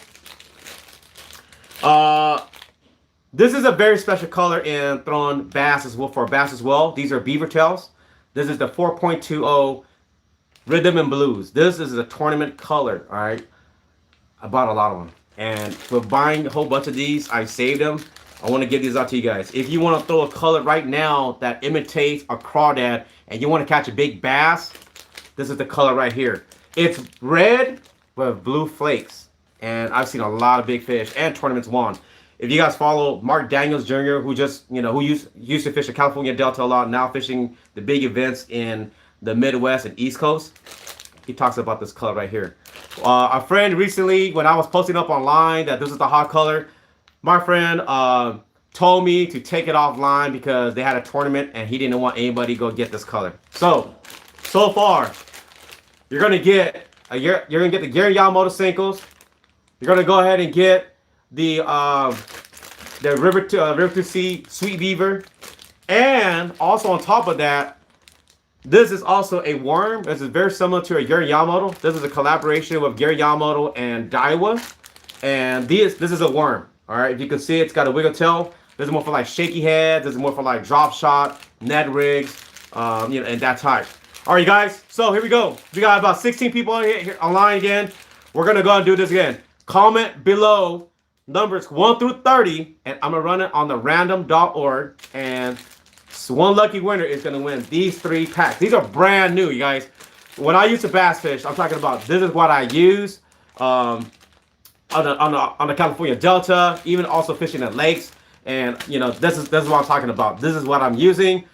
This is a very special color in throwing bass as well, for bass as well. These are beaver tails. This is the 4.20 Rhythm and Blues. This is a tournament color. All right, I bought a lot of them, and for buying a whole bunch of these, I saved them. I want to give these out to you guys. If you want to throw a color right now that imitates a crawdad and you want to catch a big bass, this is the color right here. It's red with blue flakes. and I've seen a lot of big fish and tournaments won. If you guys follow Mark Daniels Jr., who just who used to fish the California Delta a lot, now fishing the big events in the Midwest and East Coast, he talks about this color right here. A friend recently, when I was posting up online that this is the hot color, my friend told me to take it offline because they had a tournament and he didn't want anybody to go get this color. So far, you're gonna get the Gary Yamamoto Senkos. You're gonna go ahead and get the River to Sea Sweet Beaver, and also on top of that, this is also a worm. This is very similar to a Gary Yamamoto. This is a collaboration with Gary Yamamoto and Daiwa, and this is a worm. All right, if you can see, it's got a wiggle tail. This is more for like shaky heads. This is more for like drop shot, Ned rigs, and that type. All right, you guys. So here we go. We got about 16 people here online again. We're gonna go and do this again. Comment below numbers 1 through 30, and I'm gonna run it on the random.org, and one lucky winner is gonna win these 3 packs. These are brand new, you guys. When I use to bass fish, I'm talking about this is what I use on the California Delta, even also fishing at lakes, and this is what I'm talking about. This is what I'm using.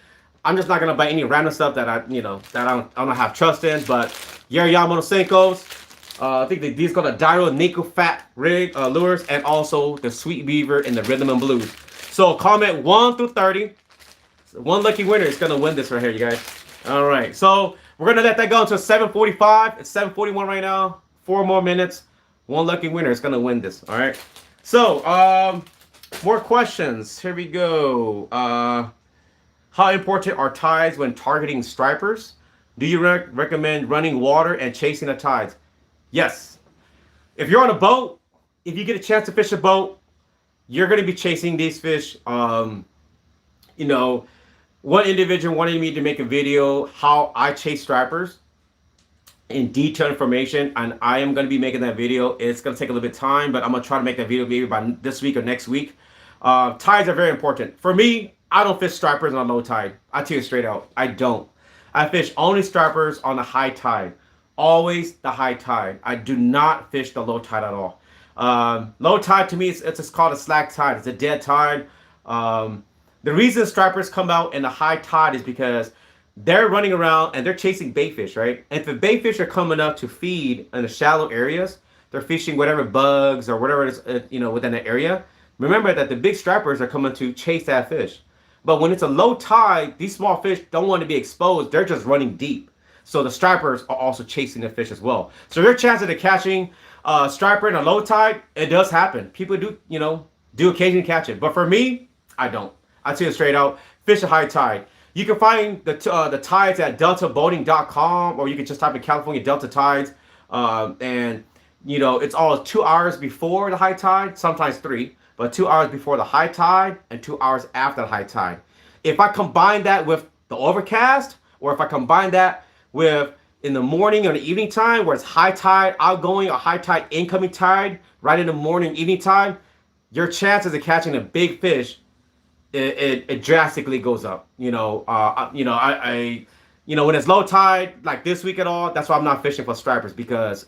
I'm just not gonna buy any random stuff that I don't have trust in. But Gary Yamamoto Senkos. I think these got the Dyro Nico Fat rig lures, and also the Sweet Beaver in the Rhythm and Blues. So comment 1 through 30. One lucky winner is gonna win this right here, you guys. All right, so we're gonna let that go until 7:45. It's 7:41 right now. 4 more minutes. One lucky winner is gonna win this. All right. So more questions. Here we go. How important are tides when targeting stripers? Do you recommend running water and chasing the tides? Yes. If you're on a boat, if you get a chance to fish a boat, you're going to be chasing these fish. One individual wanted me to make a video how I chase stripers in detailed information, and I am going to be making that video. It's going to take a little bit of time, but I'm going to try to make that video maybe by this week or next week. Tides are very important. For me, I don't fish stripers on low tide. I tell you straight out, I don't. I fish only stripers on the high tide. Always the high tide. I do not fish the low tide at all. Low tide to me, it's just called a slack tide. It's a dead tide. The reason stripers come out in the high tide is because they're running around and they're chasing bait fish, right? And if the bait fish are coming up to feed in the shallow areas, they're fishing whatever bugs or whatever it is, within the area. Remember that the big stripers are coming to chase that fish. But when it's a low tide, these small fish don't want to be exposed. They're just running deep. So the stripers are also chasing the fish as well. So their chances of catching striper in a low tide, it does happen. People do occasionally catch it. But for me, I don't. I tell you straight out, fish a high tide. You can find the tides at deltaboating.com, or you can just type in California Delta tides. It's all 2 hours before the high tide, sometimes 3, but 2 hours before the high tide and 2 hours after the high tide. If I combine that with the overcast, or if I combine that with in the morning or the evening time where it's high tide outgoing or high tide incoming tide right in the morning evening time, your chances of catching a big fish it drastically goes up. When it's low tide like this week at all, that's why I'm not fishing for stripers, because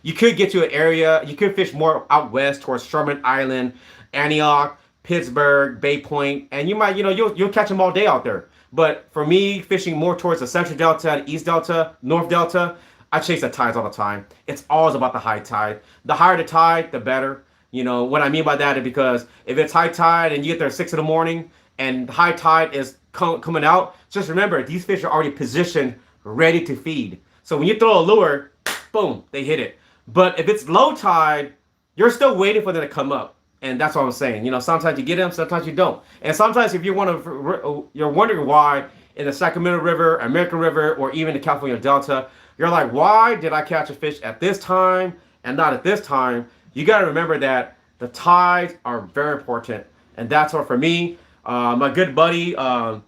you could get to an area, you could fish more out west towards Sherman Island, Antioch, Pittsburgh, Bay Point, and you might you'll catch them all day out there. But for me, fishing more towards the Central Delta, East Delta, North Delta, I chase the tides all the time. It's always about the high tide. The higher the tide, the better. What I mean by that is because if it's high tide and you get there at 6 in the morning and high tide is coming out, just remember, these fish are already positioned, ready to feed. So when you throw a lure, boom, they hit it. But if it's low tide, you're still waiting for them to come up. And that's what I'm saying. Sometimes you get them, sometimes you don't. And sometimes if you're wondering why in the Sacramento River, American River, or even the California Delta, you're like, why did I catch a fish at this time and not at this time? You got to remember that the tides are very important. And that's what for me, my good buddy, Alan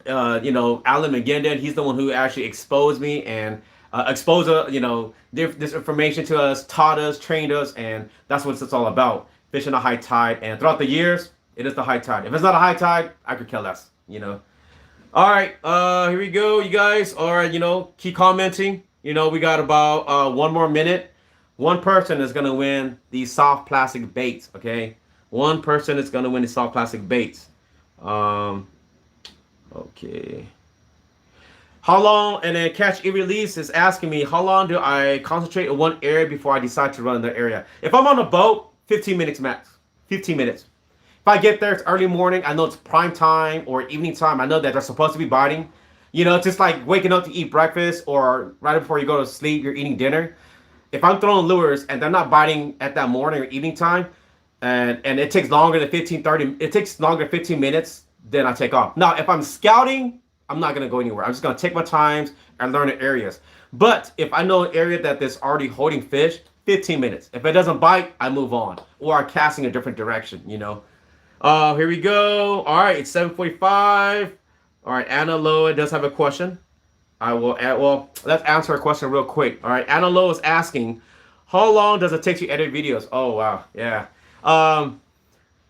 McGinden, he's the one who actually exposed me and exposed, this information to us, taught us, trained us, and that's what it's all about. Fishing a high tide, and throughout the years, it is the high tide. If it's not a high tide, I could care less, All right, here we go, you guys. All right, keep commenting. We got about 1 more minute. One person is gonna win these soft plastic baits. Okay, one person is gonna win the soft plastic baits. Um, okay. How long? And then Catch E Release is asking me how long do I concentrate in one area before I decide to run the area. If I'm on a boat, 15 minutes max. 15 minutes. If I get there, it's early morning. I know it's prime time or evening time. I know that they're supposed to be biting. You know, it's just like waking up to eat breakfast or right before you go to sleep, you're eating dinner. If I'm throwing lures and they're not biting at that morning or evening time, and it takes longer than 15, 30, it takes longer than 15 minutes, then I take off. Now, if I'm scouting, I'm not gonna go anywhere. I'm just gonna take my times and learn the areas. But if I know an area that is already holding fish, 15 minutes. If it doesn't bite, I move on. Or I'm casting a different direction, you know. Here we go. All right, it's 7:45. All right, Anna Loa does have a question. I will add, well, let's answer a question real quick. All right, Anna Loa is asking, how long does it take to edit videos? Oh, wow, yeah.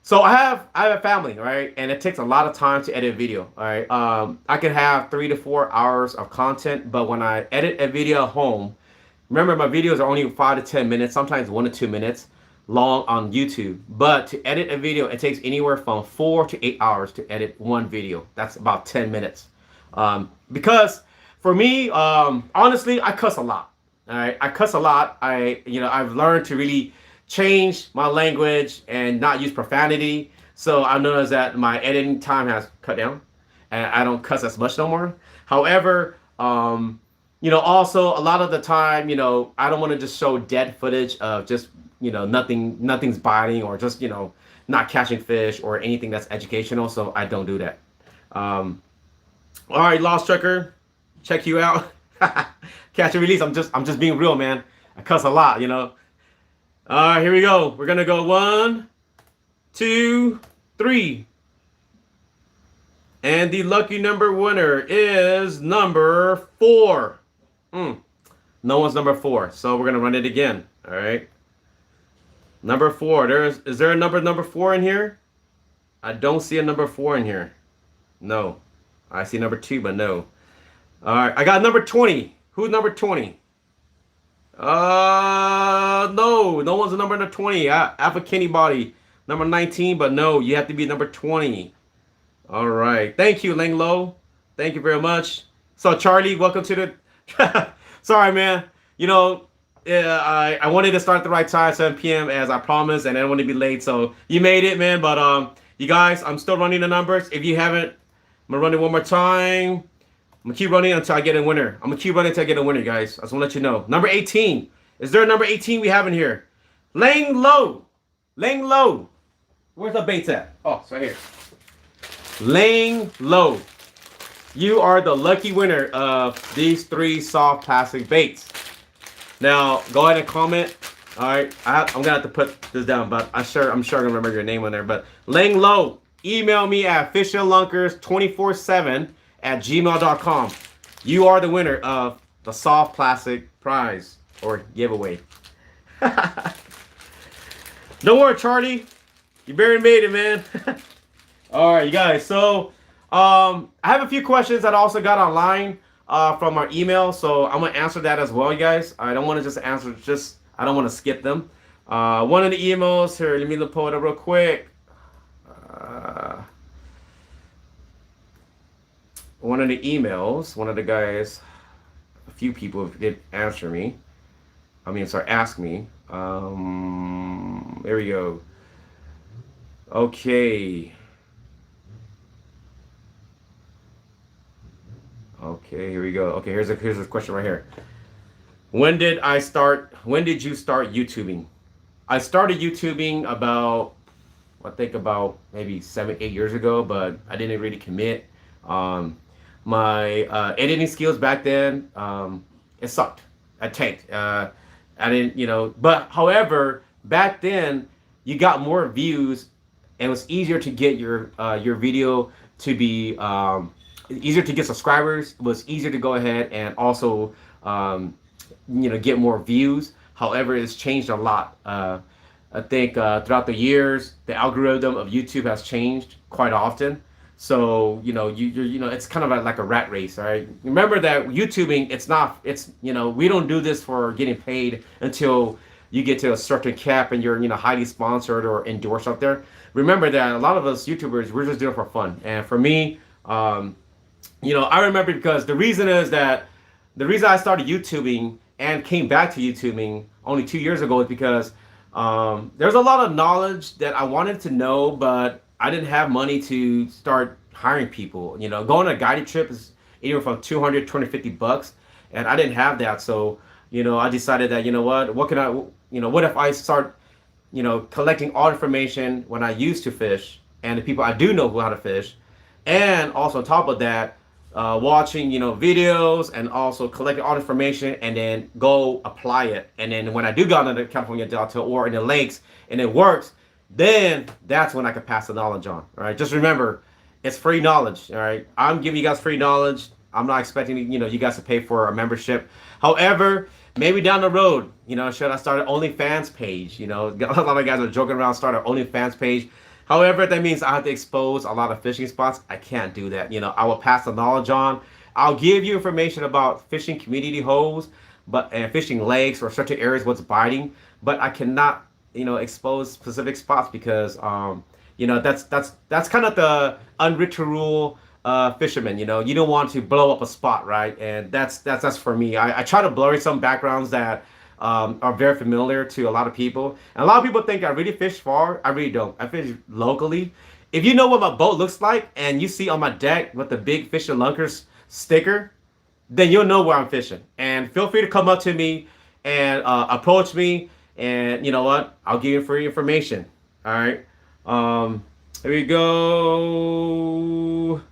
So I have a family, right? And it takes a lot of time to edit video, all right? I could have 3 to 4 hours of content, but when I edit a video at home, remember my videos are only 5 to 10 minutes, sometimes 1 to 2 minutes long on YouTube. But to edit a video, it takes anywhere from 4 to 8 hours to edit one video. That's about 10 minutes. Because for me, honestly, I cuss a lot. All right, I cuss a lot. I've learned to really change my language and not use profanity. So I noticed that my editing time has cut down, and I don't cuss as much no more. However, also a lot of the time, I don't want to just show dead footage of just nothing's biting or just not catching fish or anything that's educational. So I don't do that. All right, Lost Trucker, check you out. Catch and release. I'm just being real, man. I cuss a lot, All right, here we go. We're gonna go 1, 2, 3. And the lucky number winner is number 4. No one's number 4, so we're gonna run it again. All right. Number 4. Is there a number 4 in here? I don't see a number 4 in here. No. I see number 2, but no. All right, I got number 20. Who's number 20? No one's a number 20. Alpha Kenny Body, number 19, but no, you have to be number 20. All right, thank you, Ling Lo. Thank you very much. So Charlie, welcome to the. Sorry, man. I wanted to start at the right time, 7 p.m. as I promised, and I didn't want to be late. So you made it, man. But you guys, I'm still running the numbers. If you haven't, I'm gonna run it one more time. I'm gonna keep running until I get a winner. I'm gonna keep running until I get a winner, guys. I just wanna let you know. Number 18. Is there a number 18 we have in here? Lang Low. Lang Low. Where's the baits at? Oh, it's right here. Lang Low. You are the lucky winner of these 3 soft plastic baits. Now, go ahead and comment. All right, I'm gonna have to put this down, but I'm sure I'm gonna remember your name on there. But Lang Low, email me at fishinlunkers247@gmail.com. You are the winner of the soft plastic prize or giveaway. Don't worry, Charlie. You barely made it, man. All right, you guys. So I have a few questions that I also got online from our email. So I'm going to answer that as well, you guys. I don't want to just answer, I don't want to skip them. One of the emails here, let me pull it up real quick. One of the emails, one of the guys, a few people did answer me. Ask me. There we go. Okay. Okay, here we go. Okay, here's a question right here. When did you start YouTubing? I started YouTubing about maybe 7-8 years ago, but I didn't really commit. My editing skills back then, it sucked. I tanked. I didn't, but however, back then you got more views and it was easier to get your video to be easier to get subscribers. It was easier to go ahead and also get more views. However, it's changed a lot. I think throughout the years, the algorithm of YouTube has changed quite often. So it's kind of like a rat race, all right? Remember that YouTubing, we don't do this for getting paid until you get to a certain cap and you're highly sponsored or endorsed out there. Remember that a lot of us YouTubers, we're just doing it for fun. And for me, I remember because the reason I started YouTubing and came back to YouTubing only 2 years ago is because there's a lot of knowledge that I wanted to know, but I didn't have money to start hiring people. Going on a guided trip is anywhere from 200, 250 bucks, and I didn't have that. So, I decided that, what can I, what if I start, collecting all information when I used to fish and the people I do know who how to fish, and also on top of that, watching videos and also collecting all the information and then go apply it. And then when I do go into the California Delta or in the lakes and it works, then that's when I can pass the knowledge on. All right, just remember, it's free knowledge. All right, I'm giving you guys free knowledge. I'm not expecting you guys to pay for a membership. However, maybe down the road, should I start an OnlyFans page? A lot of guys are joking around, start an OnlyFans page. However, if that means I have to expose a lot of fishing spots, I can't do that. I will pass the knowledge on. I'll give you information about fishing community holes, and fishing lakes or certain areas what's biting, but I cannot, expose specific spots because, that's kind of the unwritten rule. Fishermen, you don't want to blow up a spot, right? And that's for me. I try to blur some backgrounds that are very familiar to a lot of people. And a lot of people think I really fish far. I really don't. I fish locally. If you know what my boat looks like and you see on my deck with the big Fishin Lunkers sticker, then you'll know where I'm fishing. And feel free to come up to me and approach me. And you know what? I'll give you free information. All right. Here we go.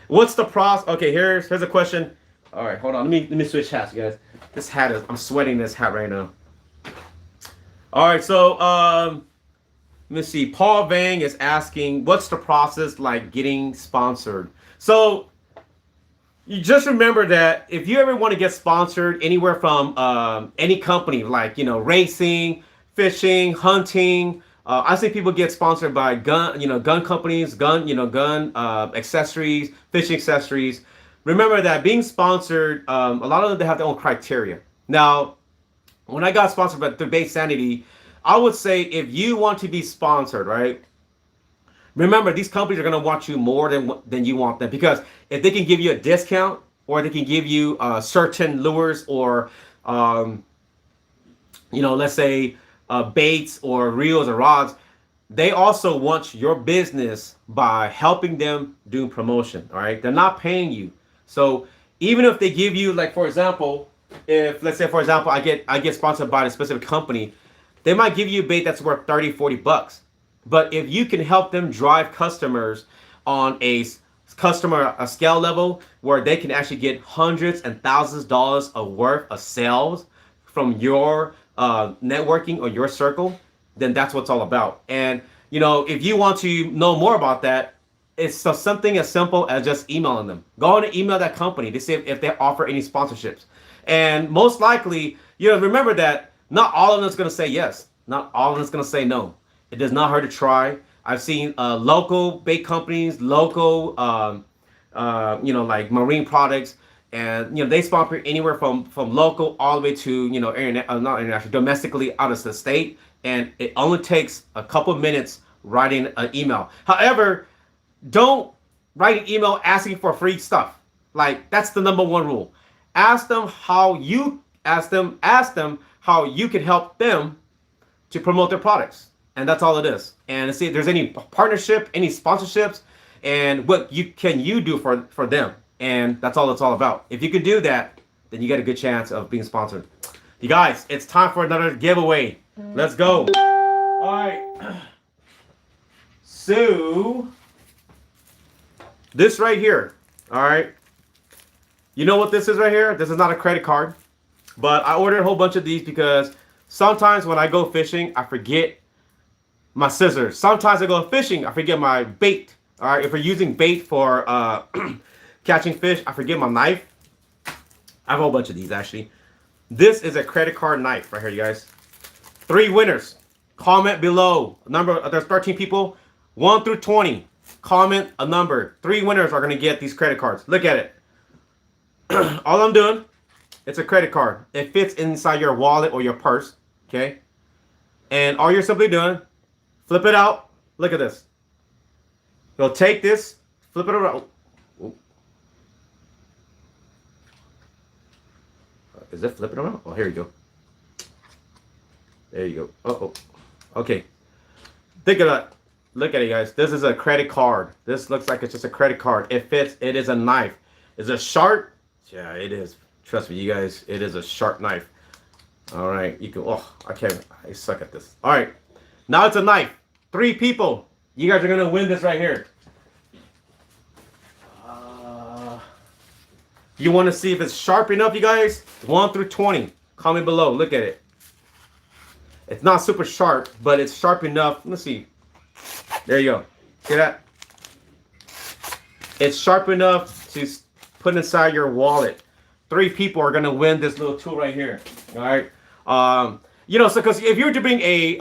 What's the process? Okay, here's a question. All right, hold on. Let me switch hats, guys. This hat is, I'm sweating this hat right now. All right, so let me see. Paul Vang is asking, what's the process like getting sponsored? So you just remember that if you ever want to get sponsored anywhere from any company, like racing, fishing, hunting. I see people get sponsored by gun companies, gun accessories, fishing accessories. Remember that being sponsored, a lot of them, they have their own criteria. Now, when I got sponsored by through Bait Sanity, I would say if you want to be sponsored, right? Remember, these companies are going to want you more than you want them, because if they can give you a discount or they can give you certain lures or, let's say baits or reels or rods, they also want your business by helping them do promotion. All right, they're not paying you. So even if they give you, like, for example, if let's say, for example, I get sponsored by a specific company, they might give you a bait that's worth 30, 40 bucks. But if you can help them drive customers on a scale level where they can actually get hundreds and thousands of dollars of worth of sales from your networking or your circle, then that's what it's all about. And if you want to know more about that, it's something as simple as just emailing them. Go on and email that company to see if they offer any sponsorships. And most likely, remember that not all of them is going to say yes. Not all of them is going to say no. It does not hurt to try. I've seen local bait companies, local, like marine products, and they sponsor anywhere from local all the way to not international, domestically out of the state, and it only takes a couple of minutes writing an email. However, don't write an email asking for free stuff. Like, that's the number one rule. Ask them how you can help them to promote their products, and that's all it is. And see if there's any partnership, any sponsorships, and what you do for them. And that's all it's all about. If you can do that, then you get a good chance of being sponsored. You guys, it's time for another giveaway. Let's go. All right. So, this right here. All right. You know what this is right here? This is not a credit card. But I ordered a whole bunch of these because sometimes when I go fishing, I forget my scissors. Sometimes I go fishing, I forget my bait. All right. If we're using bait for catching fish, I forget my knife. I have a whole bunch of these, actually. This is a credit card knife right here, you guys. 3 winners. Comment below. There's 13 people. 1 through 20. Comment a number. 3 winners are going to get these credit cards. Look at it. All I'm doing It's a credit card. It fits inside your wallet or your purse. Okay. And all you're simply doing, flip it out. Look at this. You'll take this, flip it around. Oh. Is it flipping around? Oh, here you go. There you go. Oh. Okay. Think of that. Look at it, guys. This is a credit card. This looks like it's just a credit card. It fits. It is a knife. Is it sharp? Yeah, it is. Trust me, you guys. It is a sharp knife. All right. You can. Oh, I suck at this. All right. Now it's a knife. 3 people. You guys are gonna win this right here. You want to see if it's sharp enough, you guys? 1 through 20. Comment below. Look at it. It's not super sharp, but it's sharp enough. Let's see. There you go. See that? It's sharp enough to put inside your wallet. 3 people are gonna win this little tool right here. All right. You know, so because if you were to bring a,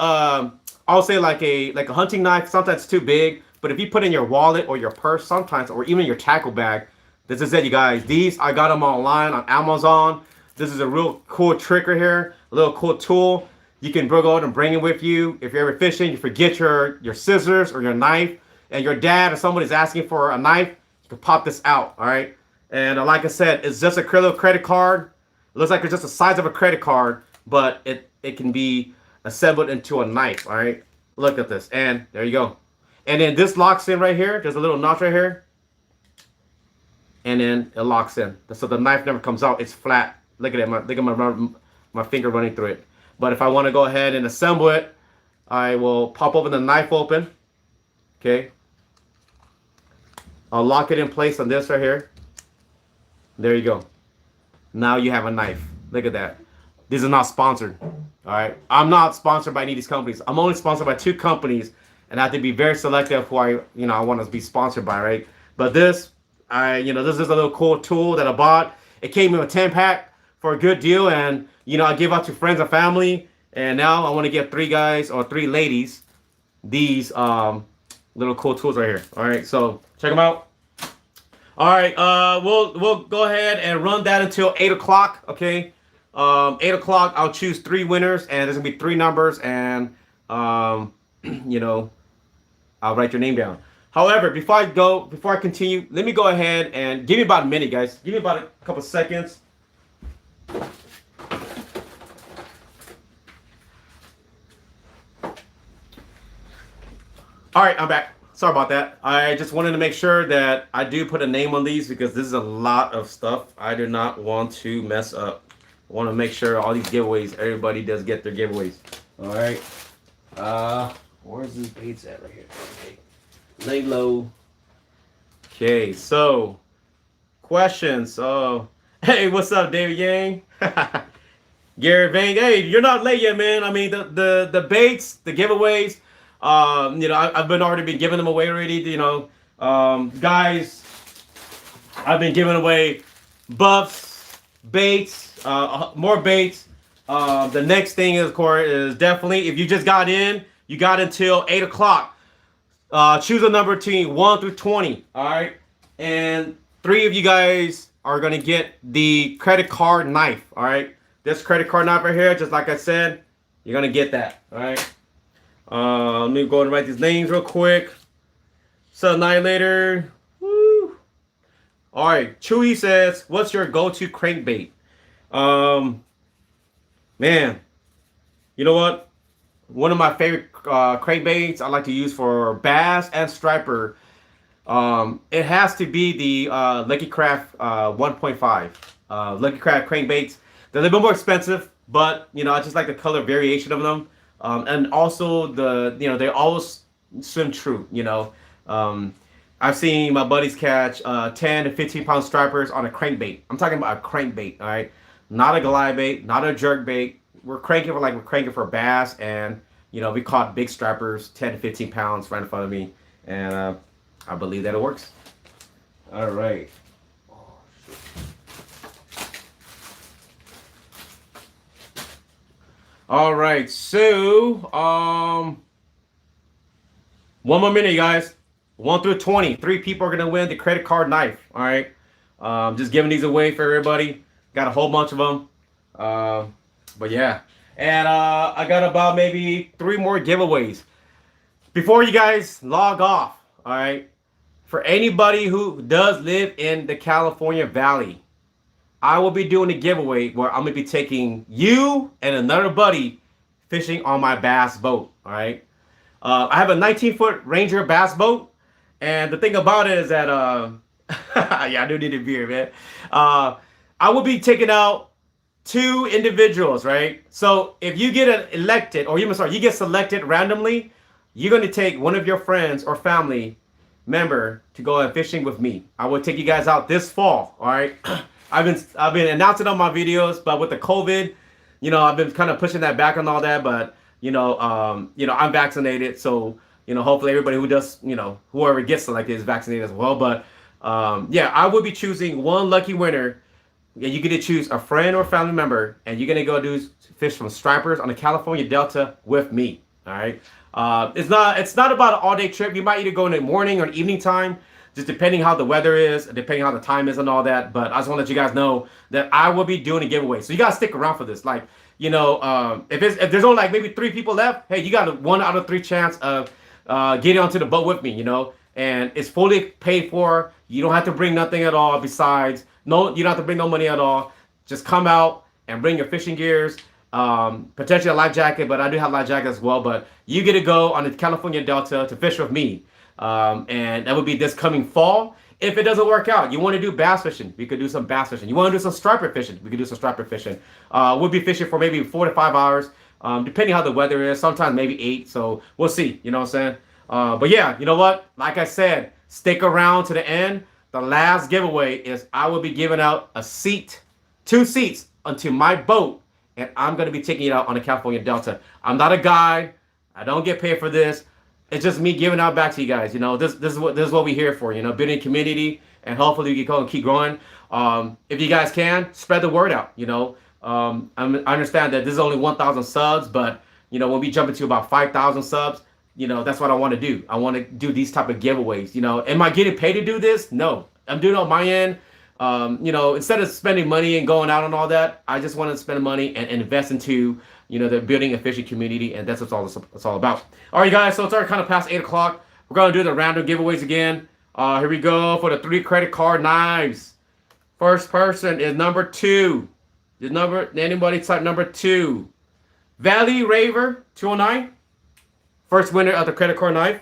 I'll say like a hunting knife, sometimes it's too big. But if you put in your wallet or your purse, sometimes, or even your tackle bag, this is it, you guys. These I got them online on Amazon. This is a real cool trick right here. A little cool tool. You can go out and bring it with you. If you're ever fishing, you forget your scissors or your knife, and your dad or someone is asking for a knife, you can pop this out, all right? And like I said, it's just a little credit card. It looks like it's just the size of a credit card, but it can be assembled into a knife, all right? Look at this, and there you go. And then this locks in right here. There's a little notch right here. And then it locks in. So the knife never comes out. It's flat. Look at it. Look at my finger running through it. But if I want to go ahead and assemble it, I will pop open the knife open. Okay. I'll lock it in place on this right here. There you go. Now you have a knife. Look at that. This is not sponsored. All right. I'm not sponsored by any of these companies. I'm only sponsored by 2 companies, and I have to be very selective who I want to be sponsored by, right? But this, this is a little cool tool that I bought. It came in a 10-pack for a good deal, and I give out to friends and family. And now I want to give 3 guys or 3 ladies these little cool tools right here. All right, so check them out. All right, we'll go ahead and run that until 8 o'clock. Okay, 8 o'clock. I'll choose 3 winners, and there's gonna be 3 numbers, and I'll write your name down. However, before I continue, let me go ahead and give me about a minute, guys. Give me about a couple seconds. All right, I'm back. Sorry about that. I just wanted to make sure that I do put a name on these because this is a lot of stuff. I do not want to mess up. I want to make sure all these giveaways, everybody does get their giveaways. All right. Where's these baits at right here? Okay. Lay low. Okay, so questions. Oh, hey, what's up, David Yang? Gary Vang. Hey, you're not late yet, man. I mean, the baits, the giveaways. I've already been giving them away already. Guys, I've been giving away buffs, baits, more baits. The next thing is, of course, is definitely if you just got in, you got until 8 o'clock. Choose a number between 1 through 20. All right, and 3 of you guys are gonna get the credit card knife. All right, this credit card knife right here, just like I said, you're gonna get that. All right. Let me go and write these names real quick. Annihilator. Woo. All right. Chewy says, "What's your go-to crankbait?" Man, you know what? One of my favorite crankbaits I like to use for bass and striper. It has to be the Lucky Craft 1.5. Lucky Craft crankbaits. They're a little bit more expensive, but I just like the color variation of them. And also they always swim true. I've seen my buddies catch 10 to 15 pound stripers on a crankbait. I'm talking about a crankbait, all right? Not a glide bait, not a jerk bait. We're cranking for bass, and we caught big stripers, 10 to 15 pounds right in front of me, and I believe that it works. All right. All right, so one more minute, you guys. 1 through 20. 3 people are gonna win the credit card knife. All right, just giving these away for everybody. Got a whole bunch of them. But yeah, and I got about maybe 3 more giveaways before you guys log off. All right, for anybody who does live in the California Valley, I will be doing a giveaway where I'm gonna be taking you and another buddy fishing on my bass boat. All right, I have a 19-foot Ranger bass boat, and the thing about it is that yeah, I do need a beer, man. I will be taking out 2 individuals, right? So if you get elected, or you get selected randomly, you're going to take one of your friends or family member to go out fishing with me. I will take you guys out this fall. All right. I've been announcing on my videos, but with the COVID, I've been kind of pushing that back on all that. But I'm vaccinated, so hopefully everybody who does, whoever gets selected is vaccinated as well. But yeah, I will be choosing one lucky winner. Yeah, you get to choose a friend or family member, and you're gonna go do fish from stripers on the California Delta with me. All right. It's not about an all-day trip. You might either go in the morning or evening time, just depending how the weather is, depending how the time is and all that. But I just want to let you guys know that I will be doing a giveaway, so you gotta stick around for this. Like, if there's only like maybe 3 people left, hey, you got a 1 out of 3 chance of getting onto the boat with me. And it's fully paid for. You don't have to bring nothing at all besides. No, you don't have to bring no money at all. Just come out and bring your fishing gears, potentially a life jacket, but I do have a life jacket as well. But you get to go on the California Delta to fish with me. And that would be this coming fall. If it doesn't work out, you want to do bass fishing, we could do some bass fishing. You want to do some striper fishing, we could do some striper fishing. We'll be fishing for maybe 4 to 5 hours, depending how the weather is. Sometimes maybe 8, so we'll see, you know what I'm saying? But yeah, you know what? Like I said, stick around to the end. The last giveaway is I will be giving out 2 seats onto my boat, and I'm going to be taking it out on the California Delta. I'm not a guide. I don't get paid for this. It's just me giving out back to you guys. This is what we're here for. Building community, and hopefully we can keep growing. If you guys can, spread the word out. I understand that this is only 1,000 subs, but when we jump into about 5,000 subs, that's what I want to do. I want to do these type of giveaways. Am I getting paid to do this? No, I'm doing it on my end. Instead of spending money and going out and all that, I just want to spend money and invest into, the building a fishing community, and that's what it's all about. All right, guys, so it's already kind of past 8 o'clock. We're going to do the random giveaways again. Here we go for the 3 credit card knives. First person is number 2. Anybody type number 2. Valley Raver 209. First winner of the credit card knife.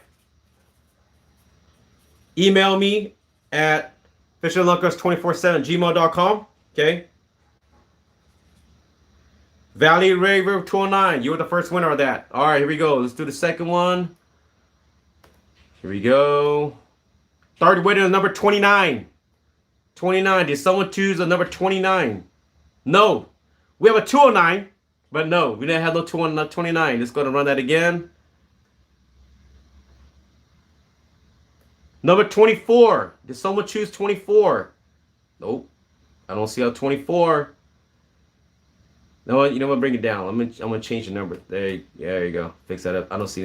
Email me at fishinlunkers247@gmail.com. Okay. Valley Raver 209. You were the first winner of that. All right, here we go. Let's do the second one. Here we go. Third winner is number 29. 29. Did someone choose the number 29? No. We have a 209, but no, we didn't have no 229. Let's go and run that again. Number 24. Did someone choose 24? Nope. I don't see a 24. No, you know what? Bring it down. I'm gonna change the number. There you go. Fix that up. I don't see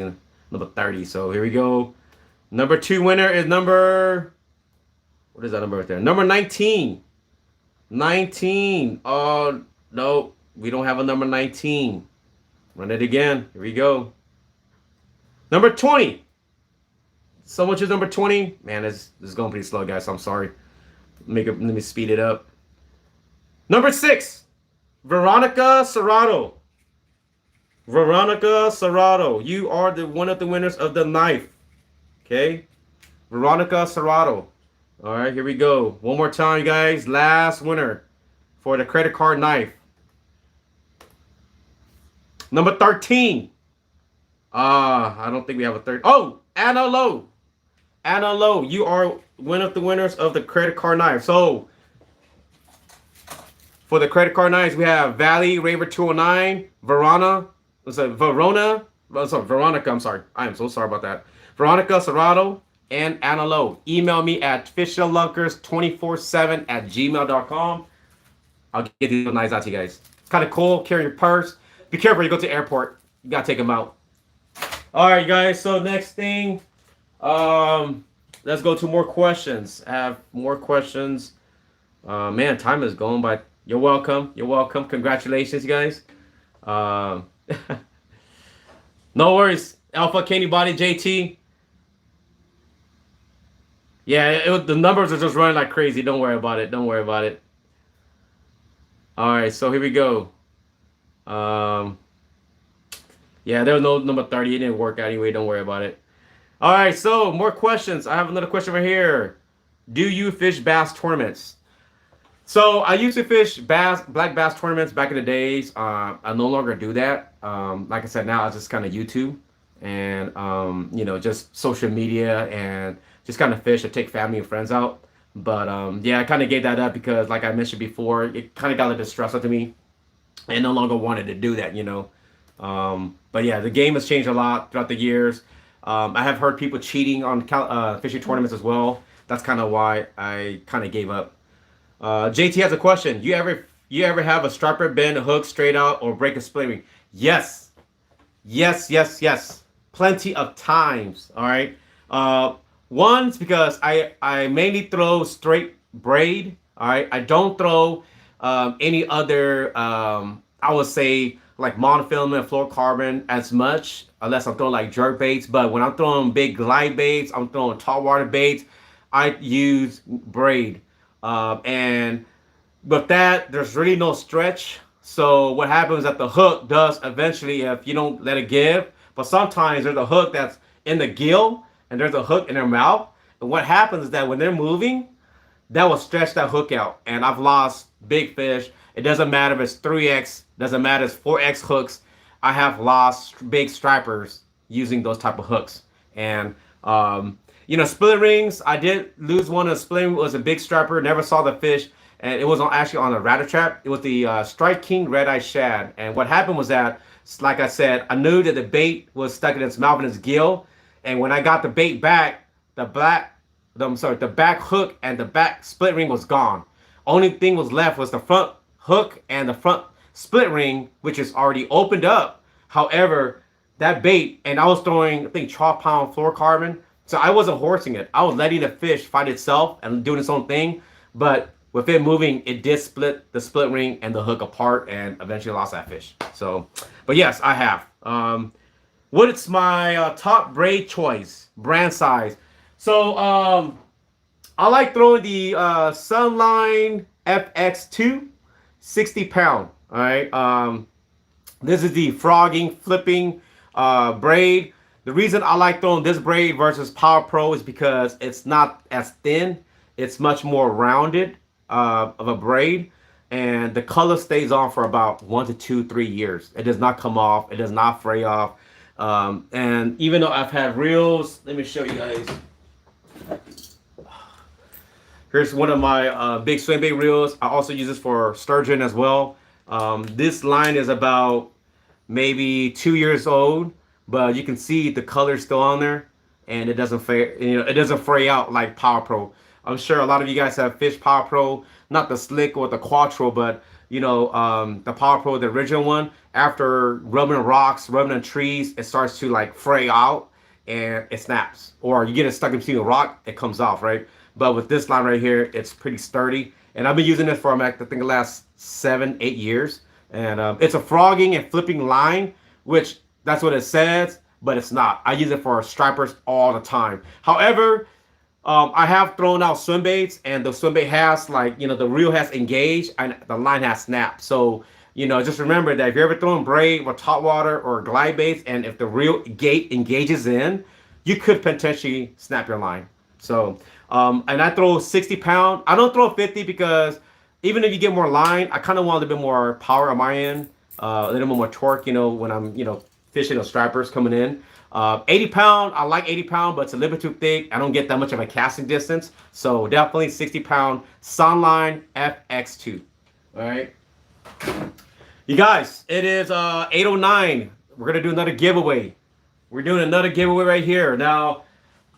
number 30. So here we go. Number 2 winner is number. What is that number right there? Number 19. 19. Oh no, we don't have a number 19. Run it again. Here we go. Number 20. Someone choose number 20. Man, this is going pretty slow, guys. So I'm sorry. Let me speed it up. Number 6. Veronica Serrato. Veronica Serrato. You are one of the winners of the knife. Okay? Veronica Serrato. All right, here we go. One more time, guys. Last winner for the credit card knife. Number 13. I don't think we have a third. Oh, Anna Lowe. Anna Lowe, you are one of the winners of the credit card knife. So, for the credit card knives, we have Valley Raver 209, Veronica. I'm sorry. I am so sorry about that. Veronica Serrato and Anna Lowe. Email me at fishinlunkers247@gmail.com. I'll get these knives out to you guys. It's kind of cool. Carry your purse. Be careful when you go to the airport. You gotta take them out. All right, guys. So next thing, let's go to more questions. I have more questions. Man, time is going by You're welcome. You're welcome. Congratulations, guys. Um, no worries. Alpha Candy Body JT. Yeah, the numbers are just running like crazy. Don't worry about it. Don't worry about it. All right, so here we go. Um, yeah, there was no number 30. It didn't work out anyway. Don't worry about it. All right, so more questions. I have another question right here. Do you fish bass tournaments? So I used to fish black bass tournaments back in the days. I no longer do that. Like I said, now I just kind of YouTube and just social media and just kind of fish or take family and friends out. But yeah, I kind of gave that up because, like I mentioned before, it kind of got a little stressful to me and no longer wanted to do that. But yeah, the game has changed a lot throughout the years. I have heard people cheating on fishing tournaments as well. That's kind of why I kind of gave up. JT has a question. You ever have a striper bend a hook straight out or break a split ring? Yes, yes, yes, yes. Plenty of times. All right. Uh, One's because I mainly throw straight braid. All right. I don't throw any other I would say like monofilament, fluorocarbon as much unless I'm throwing like jerk baits. But when I'm throwing big glide baits, I'm throwing tall water baits. I use braid. And with that, there's really no stretch. So what happens is that the hook does eventually, if you don't let it give, but sometimes there's a hook that's in the gill and there's a hook in their mouth. And what happens is that when they're moving, that will stretch that hook out. And I've lost big fish. It doesn't matter if it's 3X, doesn't matter if it's 4X hooks. I have lost big stripers using those type of hooks. And split rings, I did lose one. A split ring was a big striper, never saw the fish, and it was actually on a ratter trap. It was the Strike King Red Eye Shad. And what happened was that, like I said, I knew that the bait was stuck in its mouth and its gill. And when I got the bait back, the back hook and the back split ring was gone. Only thing was left was the front hook and the front split ring, which is already opened up. However, that bait, and I was throwing, I think, 12-pound fluorocarbon. So I wasn't horsing it. I was letting the fish fight itself and doing its own thing. But with it moving, it did split the split ring and the hook apart and eventually lost that fish. So, but yes, I have. What is my top braid choice, brand size? So I like throwing the Sunline FX2, 60 pound. All right. This is the frogging, flipping braid. The reason I like throwing this braid versus Power Pro is because it's not as thin. It's much more rounded of a braid. And the color stays on for about 1 to 2, 3 years. It does not come off. It does not fray off. And even though I've had reels, let me show you guys. Here's one of my big swing bait reels. I also use this for sturgeon as well. This line is about maybe 2 years old, but you can see the color still on there, and it doesn't fray out like Power Pro. I'm sure a lot of you guys have fished Power Pro, not the slick or the Quattro, but the Power Pro, the original one. After rubbing on rocks, rubbing on trees, it starts to like fray out and it snaps. Or you get it stuck between a rock, it comes off, right? But with this line right here, it's pretty sturdy. And I've been using this for, I think, the last 7, 8 years. And it's a frogging and flipping line, which that's what it says, but it's not. I use it for stripers all the time. However, I have thrown out swim baits, and the swim bait has, the reel has engaged and the line has snapped. So, just remember that if you're ever throwing braid or top water or glide baits, and if the reel gate engages in, you could potentially snap your line. So, and I throw 60 pound. I don't throw 50 because even if you get more line, I kind of want a little bit more power on my end, a little bit more torque, when I'm, fishing those stripers coming in. 80 pound, I like 80 pound, but it's a little bit too thick. I don't get that much of a casting distance. So definitely 60 pound Sunline FX2. All right. You guys, it is 8:09. We're going to do another giveaway. We're doing another giveaway right here. Now,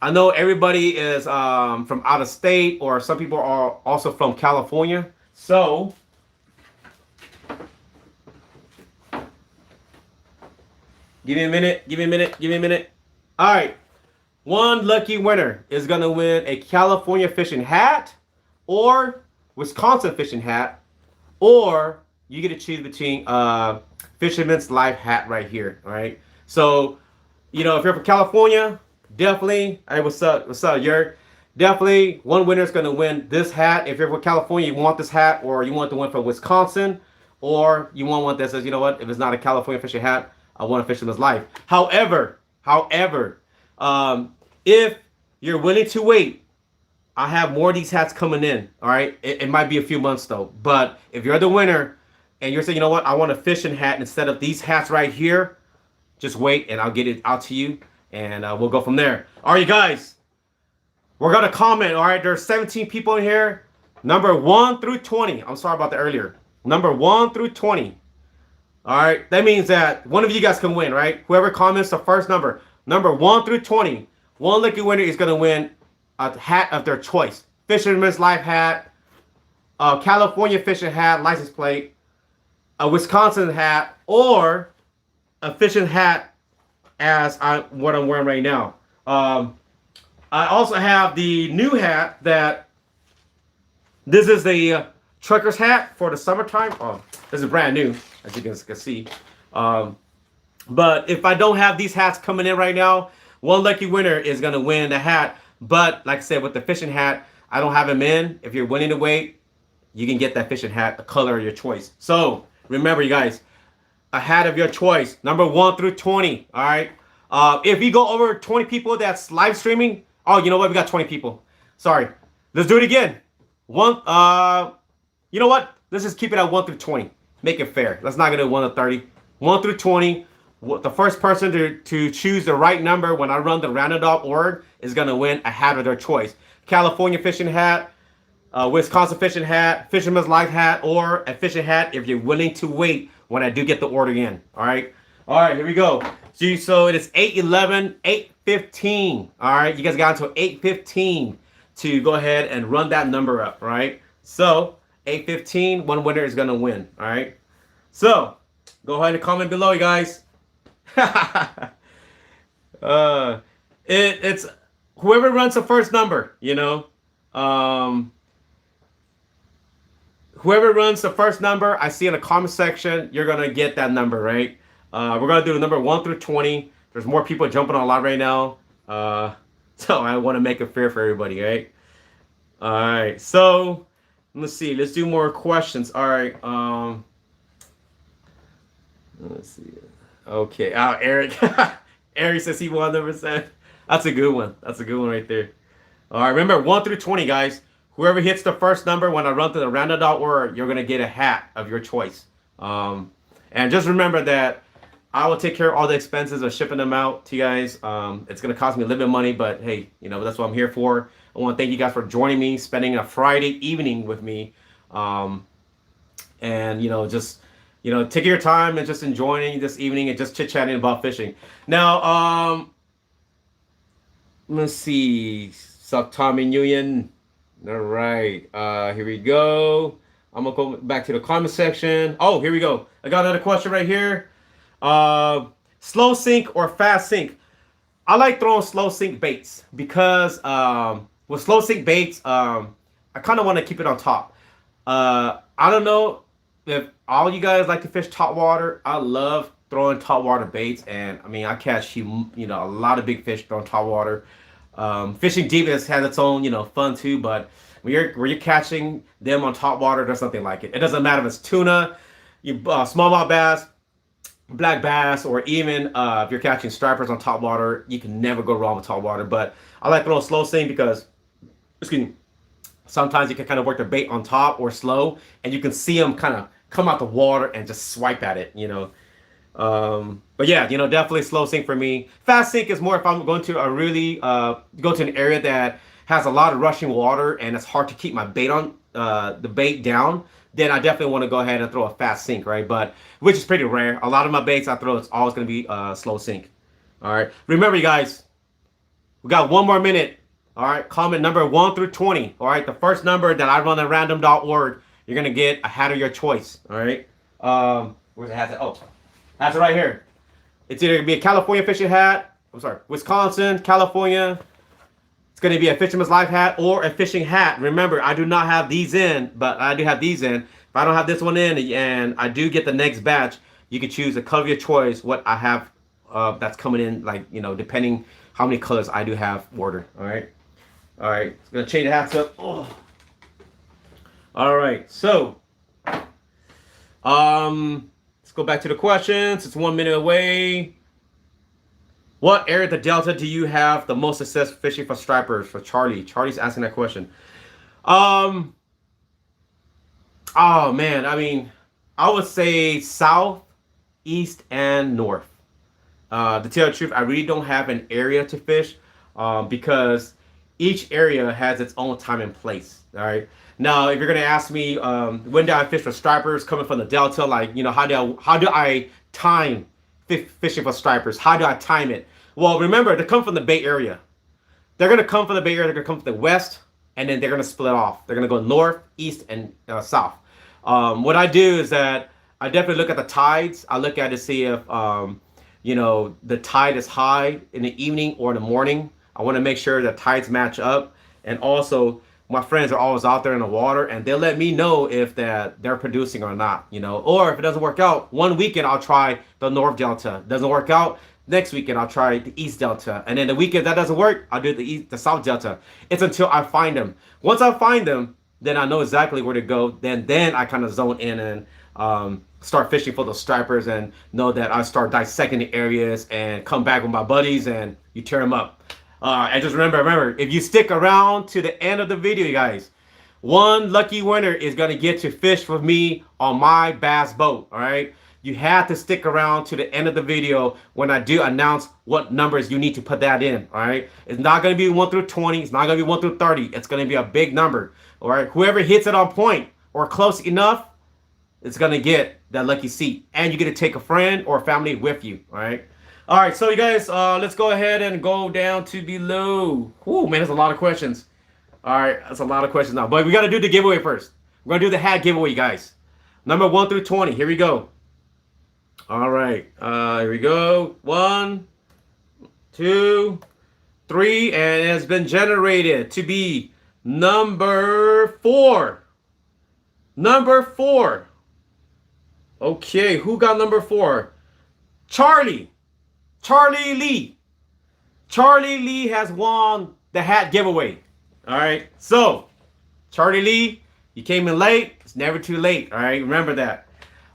I know everybody is from out of state, or some people are also from California. So, give me a minute. All right. One lucky winner is going to win a California fishing hat or Wisconsin fishing hat or you get to choose between Fisherman's Life hat right here. All right. So, if you're from California, definitely. Hey, what's up, Yerk? Definitely, one winner is going to win this hat. If you're from California, you want this hat, or you want the one from Wisconsin, or you want one that says, you know what? If it's not a California fishing hat, I want a Fisherman's Life. However, if you're willing to wait, I have more of these hats coming in. All right, it might be a few months though. But if you're the winner and you're saying, you know what, I want a fishing hat instead of these hats right here, just wait and I'll get it out to you, and we'll go from there. All right, you guys, we're gonna comment. All right, there's 17 people in here. Number 1 through 20. I'm sorry about that earlier. Number 1 through 20. All right, that means that one of you guys can win, right? Whoever comments the first number 1 through 20, one lucky winner is gonna win a hat of their choice. Fisherman's Life hat, a California fishing hat, license plate, a Wisconsin hat, or a fishing hat as what I'm wearing right now. I also have the new hat that this is the trucker's hat for the summertime. Oh, this is brand new, as you can see. But if I don't have these hats coming in right now, one lucky winner is going to win the hat. But like I said, with the fishing hat, I don't have them in. If you're willing to wait, you can get that fishing hat, a color of your choice. So remember, you guys, a hat of your choice, number 1 through 20. All right. If you go over 20 people that's live streaming, oh, you know what? We got 20 people. Sorry. Let's do it again. You know what? Let's just keep it at 1 through 20. Make it fair. Let's not get it 1 to 30. 1 through 20. The first person to choose the right number when I run the random.org is going to win a hat of their choice. California fishing hat, Wisconsin fishing hat, Fisherman's Life hat, or a fishing hat if you're willing to wait when I do get the order in. All right. All right, here we go. So it is 8:11, 8:15. All right, you guys got until 8:15 to go ahead and run that number up. All right. So 8:15, one winner is going to win. All right. So go ahead and comment below, you guys. It's whoever runs the first number, whoever runs the first number I see in the comment section, you're gonna get that number, right? We're gonna do the number 1 through 20. There's more people jumping on live right now, so I want to make it fair for everybody, right? All right, so let's see, let's do more questions. All right, let's see. Okay, Eric. Eric says he won number 7. That's a good one. That's a good one right there. All right, remember 1 through 20, guys. Whoever hits the first number when I run through the random.org, you're gonna get a hat of your choice. And just remember that I will take care of all the expenses of shipping them out to you guys. It's gonna cost me a little bit of money, but hey, that's what I'm here for. I want to thank you guys for joining me, spending a Friday evening with me, and just. Take your time and just enjoying this evening and just chit-chatting about fishing. Now, let's see. Sup, Tommy Nguyen. All right. Here we go. I'm going to go back to the comment section. Oh, here we go. I got another question right here. Slow sink or fast sink? I like throwing slow sink baits because with slow sink baits, I kind of want to keep it on top. I don't know if all you guys like to fish top water. I love throwing top water baits, and I catch a lot of big fish throwing top water. Fishing deep has its own fun too, but when you're catching them on top water, there's nothing like it. It doesn't matter if it's tuna, smallmouth bass, black bass, or even if you're catching stripers on top water, you can never go wrong with top water. But I like throwing slow sink because, excuse me, sometimes you can kind of work the bait on top or slow, and you can see them kind of come out the water and just swipe at it, But yeah, definitely slow sink for me. Fast sink is more if I'm going to a really go to an area that has a lot of rushing water and it's hard to keep my bait on the bait down. Then I definitely want to go ahead and throw a fast sink, right? But which is pretty rare. A lot of my baits I throw, it's always going to be slow sink. All right. Remember, you guys, we got 1 more minute. All right. Comment number 1 through 20. All right. The first number that I run at random.org, you're going to get a hat of your choice. All right. Where's the hat? Oh, hat's right here. It's either going to be a California fishing hat. I'm sorry. Wisconsin, California. It's going to be a Fisherman's Life hat or a fishing hat. Remember, I do not have these in, but I do have these in. If I don't have this one in and I do get the next batch, you can choose a color of your choice. What I have that's coming in, like, depending how many colors I do have ordered. All right. All right. Gonna change the hats up. Oh. All right. So, let's go back to the questions. It's 1 minute away. What area of the Delta do you have the most success fishing for stripers? For Charlie. Charlie's asking that question. Oh man, I mean, I would say south, east, and north. To tell the truth, I really don't have an area to fish because each area has its own time and place. All right. Now, if you're gonna ask me when do I fish for stripers coming from the Delta, like, how do I time fishing for stripers? How do I time it? Well, remember, they come from the Bay Area. They're gonna come from the Bay Area. They're gonna come from the west, and then they're gonna split off. They're gonna go north, east, and south. What I do is that I definitely look at the tides. I look at it to see if the tide is high in the evening or in the morning. I want to make sure the tides match up, and also my friends are always out there in the water, and they'll let me know if they're producing or not. Or if it doesn't work out, one weekend I'll try the North Delta. Doesn't work out, next weekend I'll try the East Delta, and then the weekend that doesn't work, I'll do the South Delta. It's until I find them. Once I find them, then I know exactly where to go. Then I kind of zone in and start fishing for those stripers, and know that I start dissecting the areas and come back with my buddies and you tear them up. And just remember, if you stick around to the end of the video, you guys, one lucky winner is going to get to fish with me on my bass boat. All right. You have to stick around to the end of the video when I do announce what numbers you need to put that in. All right. It's not going to be 1 through 20. It's not going to be 1 through 30. It's going to be a big number. All right. Whoever hits it on point or close enough, it's going to get that lucky seat. And you get to take a friend or a family with you. All right. All right, so you guys, let's go ahead and go down to below. Oh man, that's a lot of questions. All right, that's a lot of questions now. But we got to do the giveaway first. We're going to do the hat giveaway, you guys. Number 1 through 20. Here we go. All right, here we go. 1, 2, 3, and it has been generated to be number 4. Number 4. Okay, who got number 4? Charlie Lee. Charlie Lee has won the hat giveaway. All right. So, Charlie Lee, you came in late. It's never too late. All right. Remember that.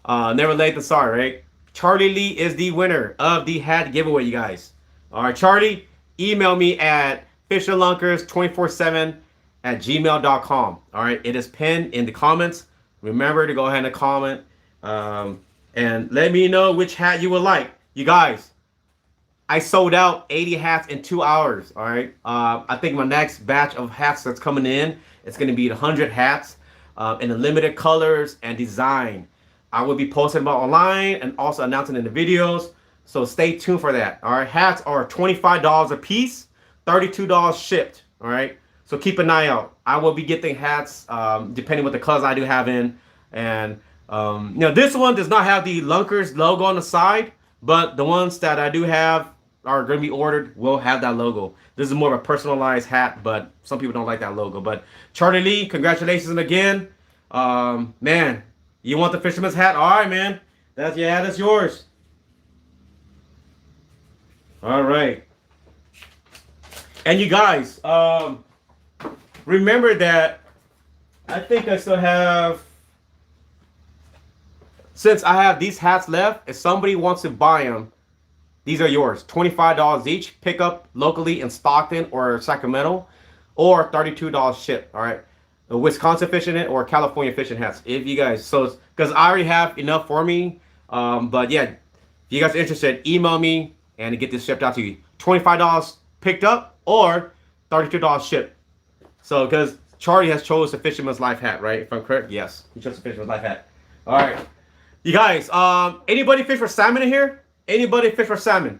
Never late than sorry, right? Charlie Lee is the winner of the hat giveaway, you guys. All right, Charlie, email me at fishinlunkers247@gmail.com. All right. It is pinned in the comments. Remember to go ahead and comment and let me know which hat you would like. You guys, I sold out 80 hats in 2 hours. All right. I think my next batch of hats that's coming in, it's going to be 100 hats in the limited colors and design. I will be posting about online and also announcing in the videos. So stay tuned for that. All right. Hats are $25 a piece, $32 shipped. All right. So keep an eye out. I will be getting hats depending what the colors I do have in. And this one does not have the Lunkers logo on the side, but the ones that I do have are going to be ordered will have that logo. This is more of a personalized hat, but some people don't like that logo. But Charlie Lee, congratulations again. Man, you want the fisherman's hat? All right, man. That's yours. All right. And you guys, remember that I think I still have, since I have these hats left, if somebody wants to buy them, these are yours. $25 each. Pick up locally in Stockton or Sacramento, or $32 ship. All right. The Wisconsin fishing it or California fishing hats. If you guys, so because I already have enough for me. But yeah, if you guys are interested, email me and get this shipped out to you. $25 picked up or $32 shipped. So because Charlie has chose the Fisherman's Life hat, right? If I'm correct, yes, he chose the Fisherman's Life hat. All right, you guys. Anybody fish for salmon in here? Anybody fish for salmon?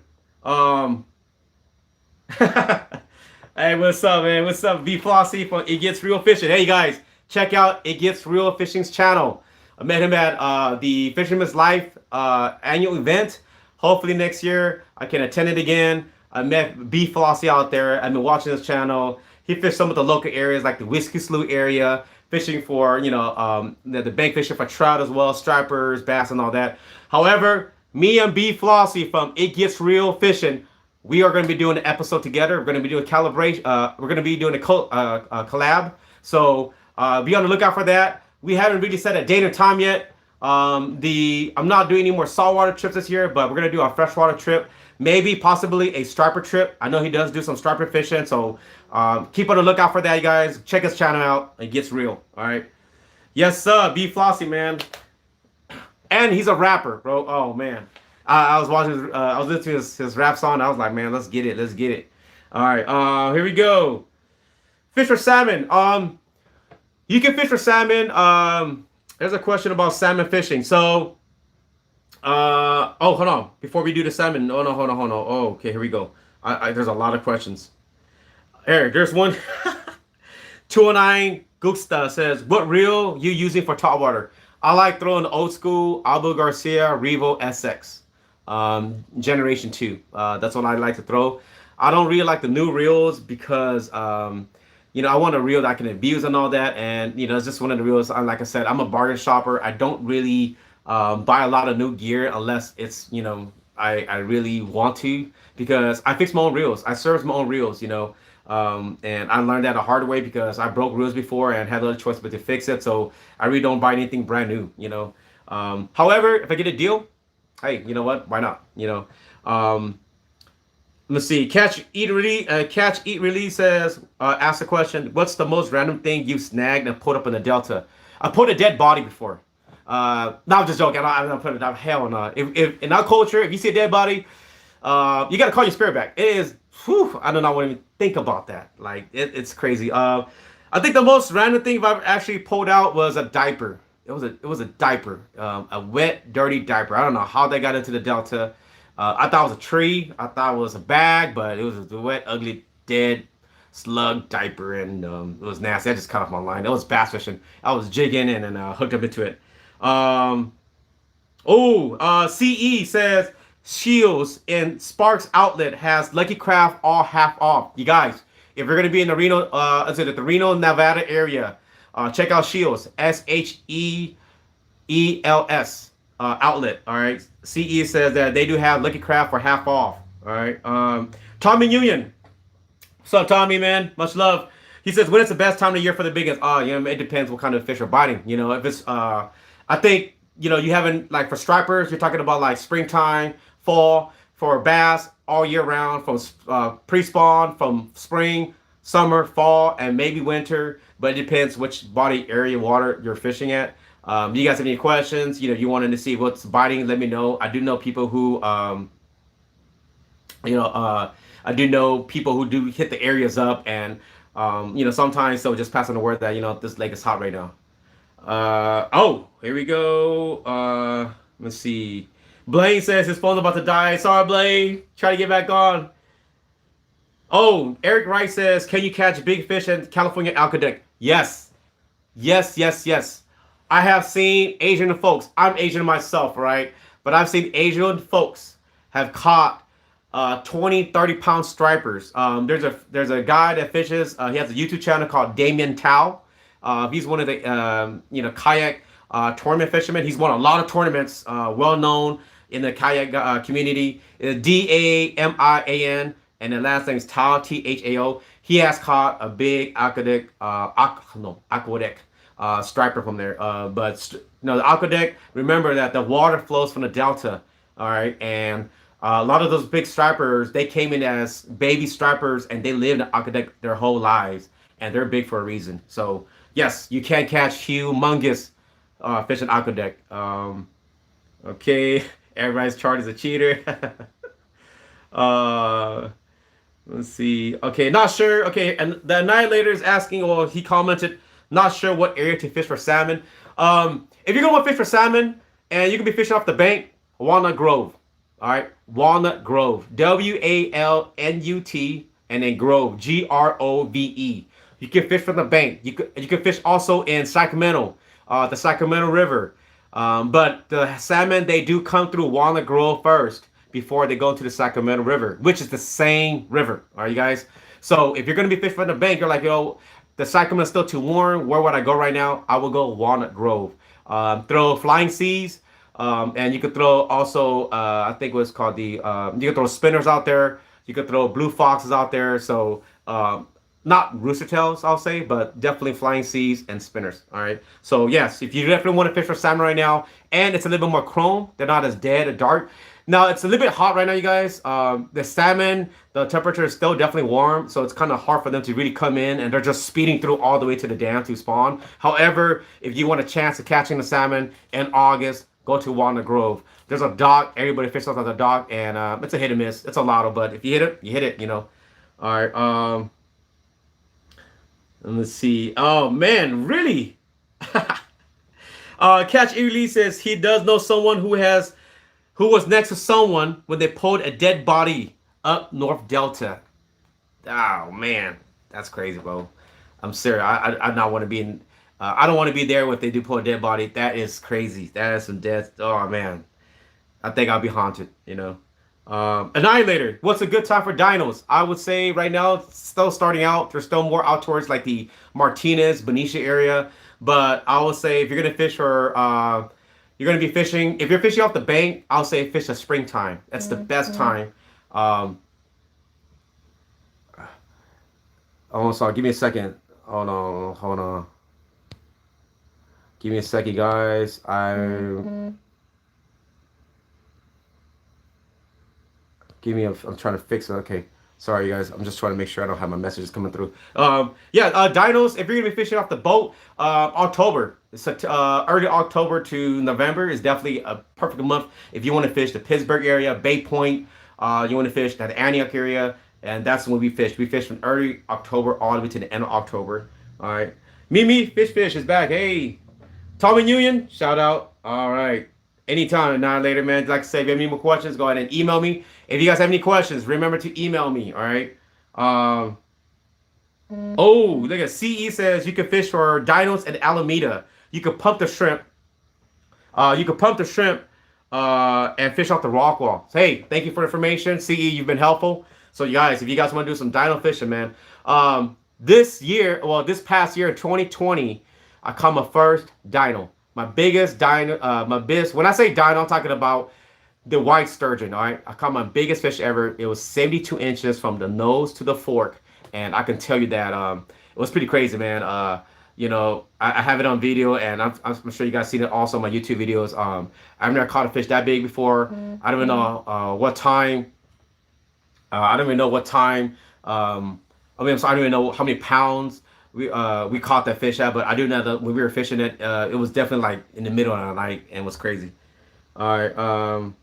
Hey, what's up, man? What's up, V Flossie from It Gets Real Fishing? Hey, guys, check out It Gets Real Fishing's channel. I met him at the Fisherman's Life annual event. Hopefully next year I can attend it again. I met B Flossie out there. I've been watching this channel. He fished some of the local areas like the Whiskey Slough area, fishing for the bank fishing for trout as well, stripers, bass, and all that. However, me and B Flossie from It Gets Real Fishing, we are going to be doing an episode together. We're going to be doing calibration. We're going to be doing a collab. So be on the lookout for that. We haven't really set a date or time yet. I'm not doing any more saltwater trips this year, but we're gonna do a freshwater trip, maybe possibly a striper trip. I know he does do some striper fishing, so keep on the lookout for that, you guys. Check his channel out. It gets real. All right. Yes, sir. B Flossie, man. And he's a rapper, bro. Oh man. I was watching. I was listening to his rap song. I was like, man, let's get it. Let's get it. All right. Here we go. Fish for salmon. You can fish for salmon. There's a question about salmon fishing. So, oh, hold on. Before we do the salmon, oh no, hold on. Oh, okay, here we go. There's a lot of questions. Eric, there's one. 209 Gusta says, what reel you using for topwater? I like throwing the old school Albo Garcia Revo SX, Generation 2. That's what I like to throw. I don't really like the new reels because, I want a reel that I can abuse and all that. And, it's just one of the reels. Like I said, I'm a bargain shopper. I don't really buy a lot of new gear unless it's, I really want to, because I fix my own reels. I service my own reels, and I learned that the hard way because I broke reels before and had no other choice but to fix it. So I really don't buy anything brand new, However, if I get a deal, hey, you know what? Why not? Let's see. Catch Eat Release says, ask the question, what's the most random thing you've snagged and put up in the Delta? I put a dead body before. No, I'm just joking. I'm not putting it down. Hell no. If in our culture, if you see a dead body, you gotta call your spirit back. It is. Whew, I do not want to even think about that. Like it's crazy. I think the most random thing I've actually pulled out was a diaper. It was a diaper, a wet, dirty diaper. I don't know how they got into the Delta. I thought it was a tree. I thought it was a bag, but it was a wet, ugly, dead slug diaper, and it was nasty. I just cut off my line. It was bass fishing. I was jigging and then hooked up into it. CE says Shields in Sparks Outlet has Lucky Craft all half off. You guys, if you're gonna be in the Reno, Nevada area, check out Shields. SHEELS. Outlet. All right. CE says that they do have Lucky Craft for half off. All right. Tommy Union. What's up, Tommy, man? Much love. He says, when is the best time of year for the biggest? It depends what kind of fish are biting. If it's I think you haven't, like, for stripers, you're talking about like springtime, fall. For bass, all year round, from pre-spawn, from spring, summer, fall, and maybe winter. But it depends which body area water you're fishing at. You guys have any questions? You wanted to see what's biting, let me know. I do know people who, do hit the areas up, and, sometimes they'll just pass on the word that, this lake is hot right now. Here we go. Let's see. Blaine says his phone's about to die. Sorry, Blaine. Try to get back on. Oh, Eric Wright says, can you catch big fish in California Alcadeck? Yes. Yes. I have seen Asian folks. I'm Asian myself, right? But I've seen Asian folks have caught 20, 30-pound stripers. There's a guy that fishes. He has a YouTube channel called Damien Tao. He's one of the kayak tournament fishermen. He's won a lot of tournaments. Well known in the kayak community. DAMIAN, and the last name is Tao, THAO. He has caught a big aquatic striper from there. But the aqueduct, remember that the water flows from the delta. All right. And a lot of those big stripers, they came in as baby stripers and they lived in the aqueduct their whole lives. And they're big for a reason. So, yes, you can catch humongous fish in aqueduct. Okay. Everybody's chart is a cheater. Let's see. Okay. Not sure. Okay. And the Annihilator is asking, well, he commented, not sure what area to fish for salmon. If you're going to want to fish for salmon and you can be fishing off the bank, Walnut Grove. All right. Walnut Grove. WALNUT and then Grove. GROVE. You can fish from the bank. You can fish also in Sacramento, the Sacramento River. But the salmon, they do come through Walnut Grove first before they go to the Sacramento River, which is the same river. All right, you guys. So if you're gonna be fishing from the bank, you're like, yo, the cyclone is still too warm. Where would I go right now? I will go Walnut Grove. Throw Flying Seas, and you could throw also, I think what's called you could throw spinners out there. You could throw blue foxes out there. So not rooster tails, I'll say, but definitely Flying Seas and spinners. All right. So yes, if you definitely want to fish for salmon right now, and it's a little bit more chrome, they're not as dead or dark. Now it's a little bit hot right now, you guys. The salmon, the temperature is still definitely warm, so it's kind of hard for them to really come in, and they're just speeding through all the way to the dam to spawn. However, if you want a chance of catching the salmon in August, go to Walnut Grove. There's a dock. Everybody fishes on the dock, and it's a hit and miss. It's a lotto, but if you hit it, you hit it. You know. All right. Let's see. Oh man, really? Catch Ely says he does know someone who was next to someone when they pulled a dead body up North Delta. Oh man, that's crazy, bro. I'm serious. I not want to be in. I don't want to be there if they do pull a dead body. That is crazy. That is some death. Oh man, I think I'll be haunted. You know. Annihilator. What's a good time for dinos? I would say right now, it's still starting out. They're still more out towards like the Martinez, Benicia area. But I would say if you're gonna fish for, you're gonna be fishing. If you're fishing off the bank, I'll say fish at springtime. That's the best time. Oh, sorry. Give me a second. Hold on. Hold on. Give me a second, guys. I'm trying to fix it. Okay. Sorry, guys. I'm just trying to make sure I don't have my messages coming through. Dinos, if you're going to be fishing off the boat, October. Early October to November is definitely a perfect month if you want to fish the Pittsburgh area, Bay Point. You want to fish the Antioch area, and that's when we fish. We fish from early October all the way to the end of October. All right. Mimi, Fish is back. Hey. Tommy Union, shout out. All right. Anytime, not later, man. Like I said, if you have any more questions, go ahead and email me. If you guys have any questions, remember to email me. All right. Oh, look at CE says you can fish for dinos and Alameda. You can pump the shrimp. And fish off the rock wall. So, hey, thank you for the information. CE, you've been helpful. So, you guys, if you guys want to do some dino fishing, man, this past year, 2020, I caught my first dino. My biggest dino, when I say dino, I'm talking about the white sturgeon, all right? I caught my biggest fish ever. It was 72 inches from the nose to the fork. And I can tell you that it was pretty crazy, man. I have it on video, and I'm sure you guys seen it also on my YouTube videos. I've never caught a fish that big before. I don't even know what time. I don't even know what time. I'm sorry, I don't even know how many pounds we caught that fish at, but I do know that when we were fishing it, it was definitely like in the middle of the night and it was crazy. All right.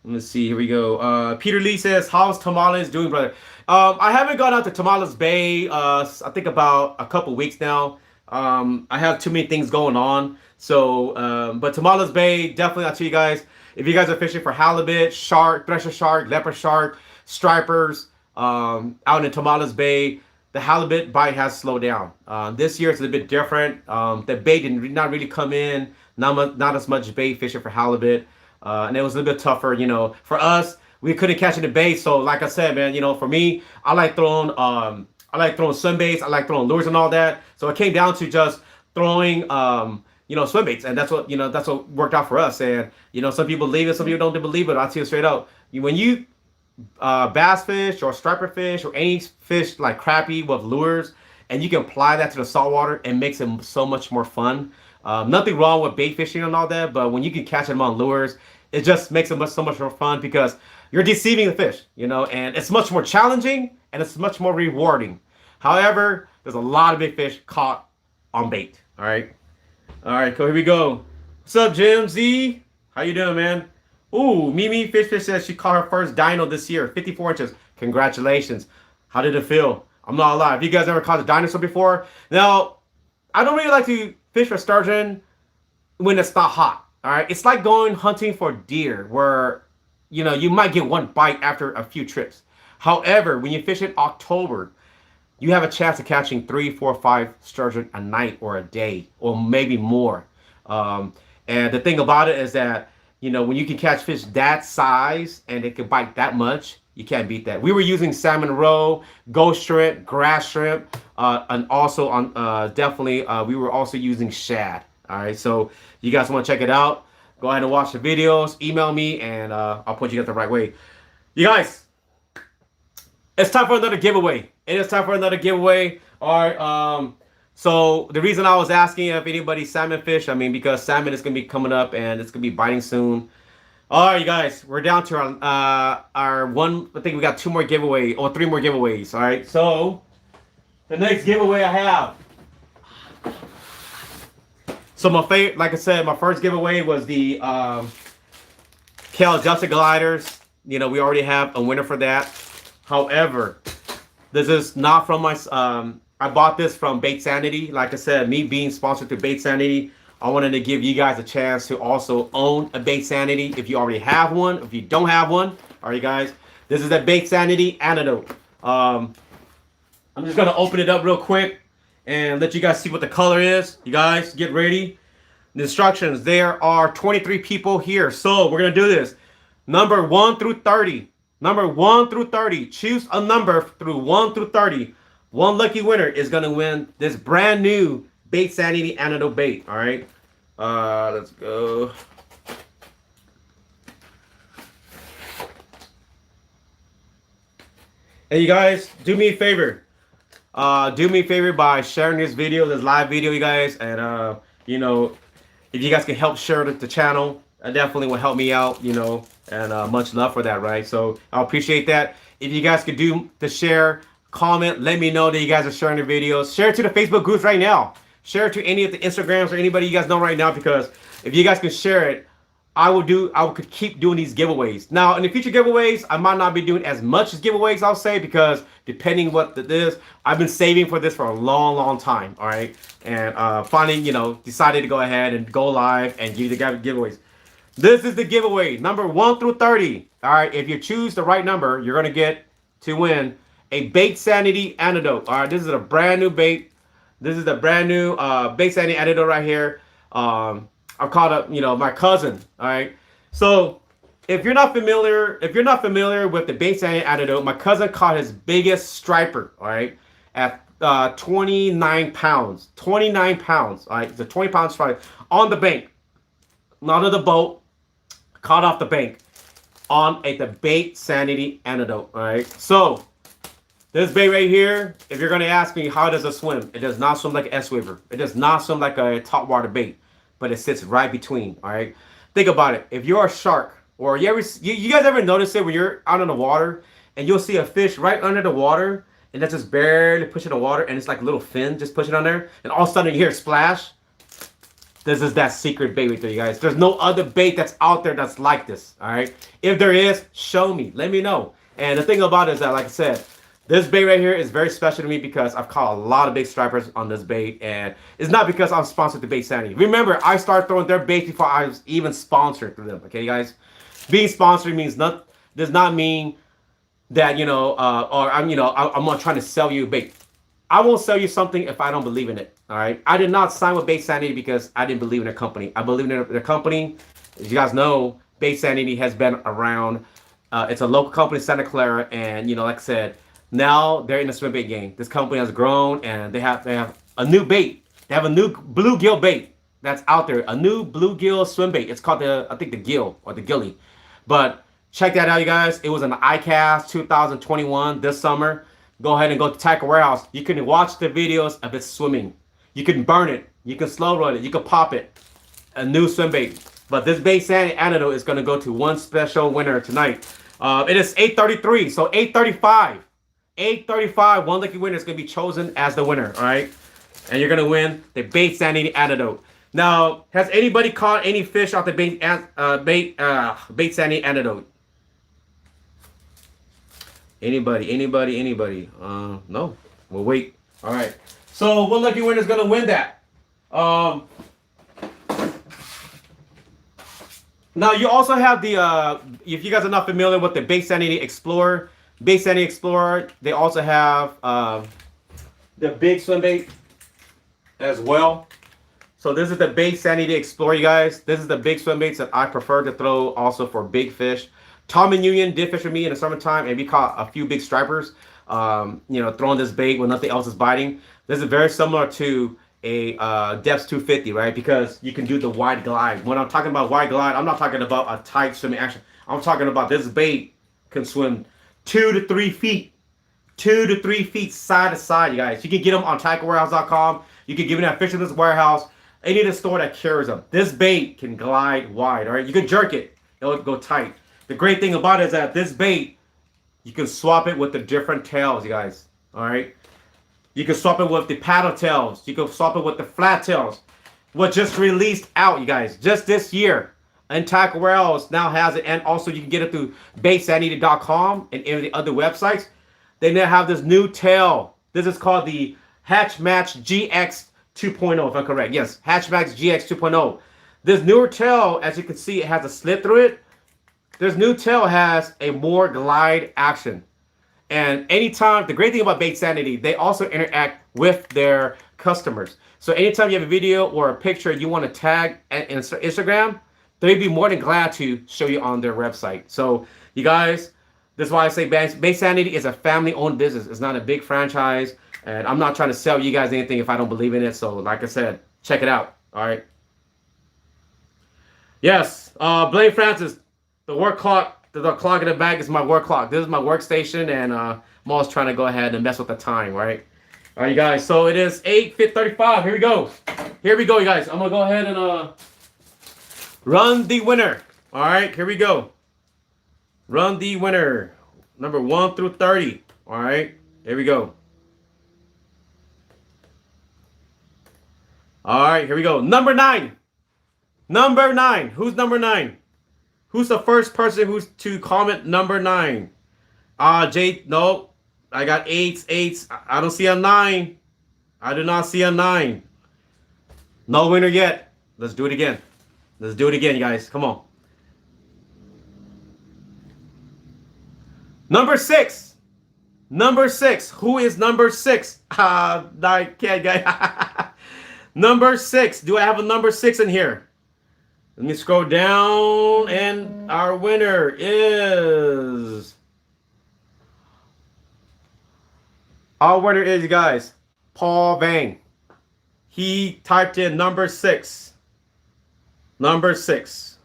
Let's see. Here we go. Peter Lee says, "How's Tamales doing, brother?" I haven't gone out to Tamales Bay. I think about a couple weeks now. I have too many things going on. So, but Tamales Bay, definitely, I'll tell you guys, if you guys are fishing for halibut, shark, thresher shark, leopard shark, stripers, out in Tamales Bay, the halibut bite has slowed down. This year it's a little bit different. The bait did not really come in. Not as much bait fishing for halibut. And it was a little bit tougher, for us. We couldn't catch in the bait, so like I said, man, for me, I like throwing swim baits, I like throwing lures and all that. So it came down to just throwing swim baits, and that's what worked out for us. And some people believe it, some people don't believe it. I'll tell you straight out, when you bass fish or striper fish or any fish like crappie with lures, and you can apply that to the saltwater, it makes it so much more fun. Nothing wrong with bait fishing and all that, but when you can catch them on lures, it just makes it so much more fun because you're deceiving the fish, and it's much more challenging and it's much more rewarding. However, there's a lot of big fish caught on bait. All right, cool. Here we go. What's up, Jim Z? How you doing, man? Ooh, Mimi Fish says she caught her first dino this year, 54 inches. Congratulations. How did it feel? I'm not alive. Have you guys ever caught a dinosaur before? Now, I don't really like to fish for sturgeon when it's not hot. All right, it's like going hunting for deer, where you might get one bite after a few trips. However, when you fish in October, you have a chance of catching 3, 4, 5 sturgeon a night or a day, or maybe more. And the thing about it is that when you can catch fish that size and it can bite that much, You can't beat that. We were using salmon roe, ghost shrimp, grass shrimp, and also on definitely we were also using shad. All right, so you guys want to check it out? Go ahead and watch the videos. Email me, and I'll point you guys the right way. You guys, it's time for another giveaway. It is time for another giveaway. All right. So the reason I was asking if anybody salmon fish, I mean, because salmon is gonna be coming up and it's gonna be biting soon. All right, you guys, we're down to our one. I think we got 2 more giveaways or 3 more giveaways. All right, so the next giveaway I have. So my favorite, like I said, my first giveaway was the Kale Adjusted Gliders. You know, we already have a winner for that. However, this is not from my. I bought this from Bait Sanity. Like I said, me being sponsored through Bait Sanity, I wanted to give you guys a chance to also own a Bait Sanity if you already have one. If you don't have one, all right, guys, this is a Bait Sanity antidote. I'm just gonna open it up real quick and let you guys see what the color is. You guys get ready. The instructions. There are 23 people here, so we're gonna do this. Number 1 through 30. Number 1 through 30. Choose a number through 1 through 30. One lucky winner is gonna win this brand new Bait Sanity antidote bait. All right, let's go. Hey, you guys, do me a favor. Do me a favor by sharing this video, this live video, you guys, and you know, if you guys can help share the channel, that definitely will help me out. You know, and much love for that, right? So I appreciate that. If you guys could do the share. Comment, let me know that you guys are sharing the videos. Share it to the Facebook groups right now. Share it to any of the Instagrams or anybody you guys know right now, because if you guys can share it, I could keep doing these giveaways. Now, in the future giveaways, I might not be doing as much as giveaways, I'll say, because depending what it is, I've been saving for this for a long, long time, all right? And finally, you know, decided to go ahead and go live and give you the giveaways. This is the giveaway, number 1 through 30. All right, if you choose the right number, you're gonna get to win a Bait Sanity antidote. All right, this is a brand new bait. This is the brand new Bait Sanity antidote right here. I called up, you know, my cousin. All right, so if you're not familiar with the Bait Sanity antidote, my cousin caught his biggest striper. All right, at 29 pounds. 29 pounds. All right, it's a 20-pound striper on the bank, not on the boat, caught off the bank on the Bait Sanity antidote. All right, so. This bait right here, if you're going to ask me how does it swim, it does not swim like an S-Waver. It does not swim like a top water bait, but it sits right between, all right? Think about it. If you're a shark, or you guys ever notice it when you're out in the water and you'll see a fish right under the water and that's just barely pushing the water and it's like a little fin just pushing on there, and all of a sudden you hear a splash? This is that secret bait right there, you guys. There's no other bait that's out there that's like this, all right? If there is, show me. Let me know. And the thing about it is that, like I said, this bait right here is very special to me because I've caught a lot of big stripers on this bait, and it's not because I'm sponsored to Bait Sanity. Remember, I started throwing their bait before I was even sponsored through them. Okay, guys, being sponsored does not mean that I'm not trying to sell you bait. I won't sell you something if I don't believe in it. All right, I did not sign with Bait Sanity because I didn't believe in their company. I believe in their company. As you guys know, Bait Sanity has been around. It's a local company in Santa Clara, and like I said. Now they're in the swim bait game. This company has grown, and they have a new bait. They have a new bluegill bait that's out there. A new bluegill swim bait. It's called I think the gill or the gilly. But check that out, you guys. It was an ICAST 2021 this summer. Go ahead and go to Tackle Warehouse. You can watch the videos of it swimming. You can burn it. You can slow run it. You can pop it. A new swim bait. But this Bait Sanity antidote is going to go to one special winner tonight. It is 8:33, so 8:35. 8:35, one lucky winner is going to be chosen as the winner, all right? And you're going to win the Bait Sanity antidote. Now, has anybody caught any fish off the Bait Sanity antidote? Anybody? No. We'll wait. All right. So, one lucky winner is going to win that. Now, you also have the, if you guys are not familiar with the Bait Sanity Explorer, they also have the big swim bait as well. So this is the Bait Sanity Explorer, you guys. This is the big swim baits that I prefer to throw also for big fish. Tom and Union did fish with me in the summertime, and we caught a few big stripers. Throwing this bait when nothing else is biting. This is very similar to a depth 250, right? Because you can do the wide glide. When I'm talking about wide glide, I'm not talking about a tight swimming action. I'm talking about this bait can swim 2 to 3 feet. 2 to 3 feet side to side, you guys. You can get them on tacklewarehouse.com. You can get them at Fisherman's Warehouse. Any of the store that carries them. This bait can glide wide, all right? You can jerk it. It'll go tight. The great thing about it is that this bait, you can swap it with the different tails, you guys, all right? You can swap it with the paddle tails. You can swap it with the flat tails. What just released out, you guys, just this year. And Tackle Warehouse now has it. And also you can get it through baitsanity.com and any of the other websites. They now have this new tail. This is called the Hatch Match GX 2.0, if I'm correct. Yes, Hatch Match GX 2.0. This newer tail, as you can see, it has a slit through it. This new tail has a more glide action. And anytime, the great thing about Bait Sanity, they also interact with their customers. So anytime you have a video or a picture you want to tag in Instagram, they'd be more than glad to show you on their website. So you guys, this is why I say Bait Sanity is a family-owned business. It's not a big franchise. And I'm not trying to sell you guys anything if I don't believe in it. So like I said, check it out. All right. Yes, Blaine Francis, the work clock. The clock in the back is my work clock. This is my workstation, and I'm always trying to go ahead and mess with the time, right? All right, you guys. So it is 8:35. Here we go. Here we go, you guys. I'm gonna go ahead and run the winner. All right, here we go. Run the winner. Number 1 through 30. All right, here we go. All right, here we go. Number 9. Number 9. Who's number 9? Who's the first person who's to comment number 9? Jay, no. I got 8s. I don't see a 9. I do not see a 9. No winner yet. Let's do it again. Let's do it again, guys. Come on. Number 6. Number 6. Who is number 6? I can't, guys. Number 6. Do I have a number 6 in here? Let me scroll down, and our winner is... Our winner is, you guys, Paul Vang. He typed in number 6. Number 6.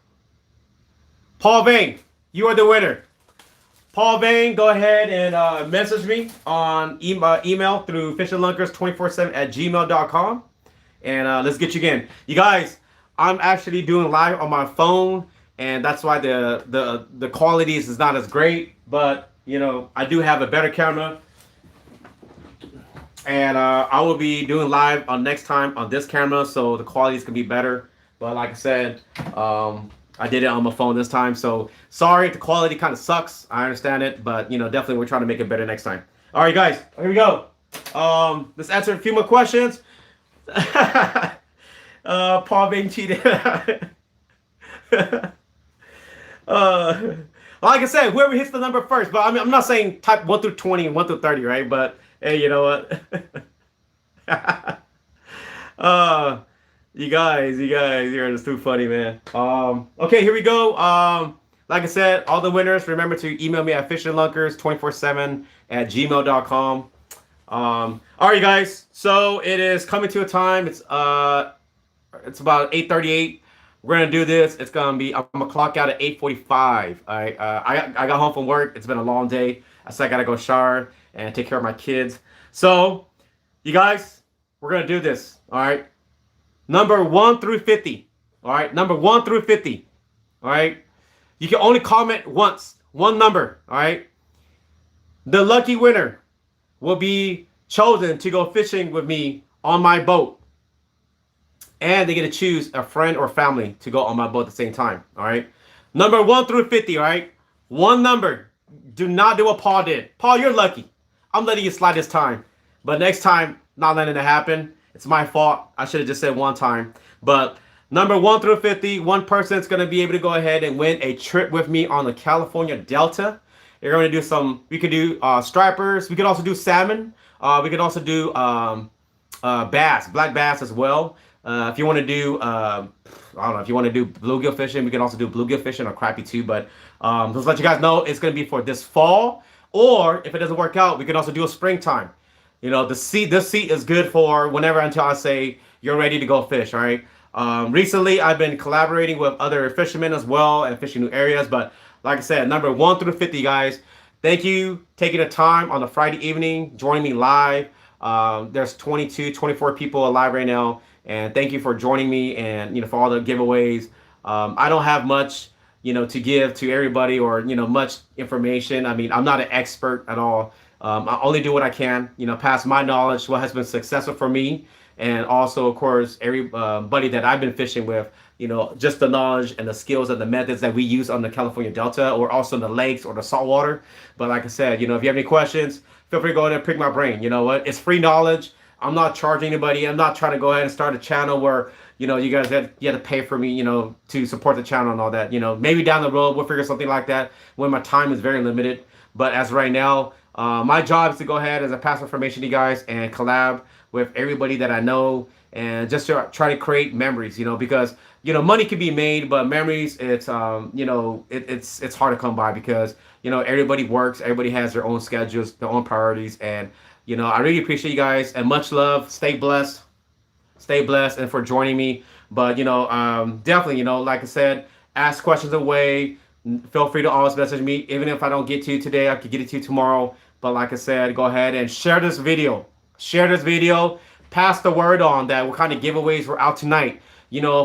Paul Vang, you are the winner. Paul Vang, go ahead and message me on email through fishandlunkers247@gmail.com. And let's get you again. You guys... I'm actually doing live on my phone, and that's why the quality is not as great. But you know, I do have a better camera, and I will be doing live on next time on this camera, so the quality is gonna be better. But like I said, I did it on my phone this time, so sorry if the quality kind of sucks. I understand it, but you know, definitely we're trying to make it better next time. All right, guys, here we go. Let's answer a few more questions. Paul being cheated. Like I said, whoever hits the number first, but I mean, I'm not saying type 1 through 20 and 1 through 30, right? But hey, you know what? You guys, you're just too funny, man. Okay, here we go. Like I said, all the winners, remember to email me at fishandlunkers247@gmail.com. All right, you guys. So it is coming to a time. It's about 8:38. We're gonna do this. It's gonna be. I'm gonna clock out at 8:45. All right. I got home from work. It's been a long day. I gotta go shower and take care of my kids. So, you guys, we're gonna do this. All right. Number 1 through 50. All right. Number 1 through 50. All right. You can only comment once. One number. All right. The lucky winner will be chosen to go fishing with me on my boat. And they get to choose a friend or family to go on my boat at the same time. All right. Number 1 through 50. All right. One number. Do not do what Paul did. Paul, you're lucky. I'm letting you slide this time. But next time, not letting it happen. It's my fault. I should have just said one time. But number 1 through 50, one person's going to be able to go ahead and win a trip with me on the California Delta. You're going to do we could do stripers. We could also do salmon. We could also do bass, black bass as well. If you want to do, I don't know, if you want to do bluegill fishing, we can also do bluegill fishing or crappie too. But just let you guys know, it's going to be for this fall. Or if it doesn't work out, we can also do a springtime. This seat is good for whenever until I say you're ready to go fish. All right. Recently, I've been collaborating with other fishermen as well and fishing new areas. But like I said, number 1 through 50, guys. Thank you taking the time on a Friday evening, joining me live. There's 22, 24 people alive right now, and thank you for joining me and for all the giveaways. I don't have much to give to everybody or much information. I mean, I'm not an expert at all. I only do what I can, pass my knowledge, what has been successful for me, and also, of course, everybody that I've been fishing with, just the knowledge and the skills and the methods that we use on the California Delta or also in the lakes or the saltwater. But like I said, if you have any questions, feel free to go ahead and pick my brain. You know what? It's free knowledge. I'm not charging anybody. I'm not trying to go ahead and start a channel where, you guys you have to pay for me, to support the channel and all that. Maybe down the road we'll figure something like that when my time is very limited. But as right now, my job is to go ahead as a pass information to you guys and collab with everybody that I know and just to try to create memories, because money can be made, but memories, it's it's hard to come by because everybody works, everybody has their own schedules, their own priorities, and I really appreciate you guys and much love. Stay blessed, and for joining me. But definitely, like I said, ask questions away. Feel free to always message me, even if I don't get to you today, I could get it to you tomorrow. But like I said, go ahead and share this video. Share this video. Pass the word on that what kind of giveaways were out tonight.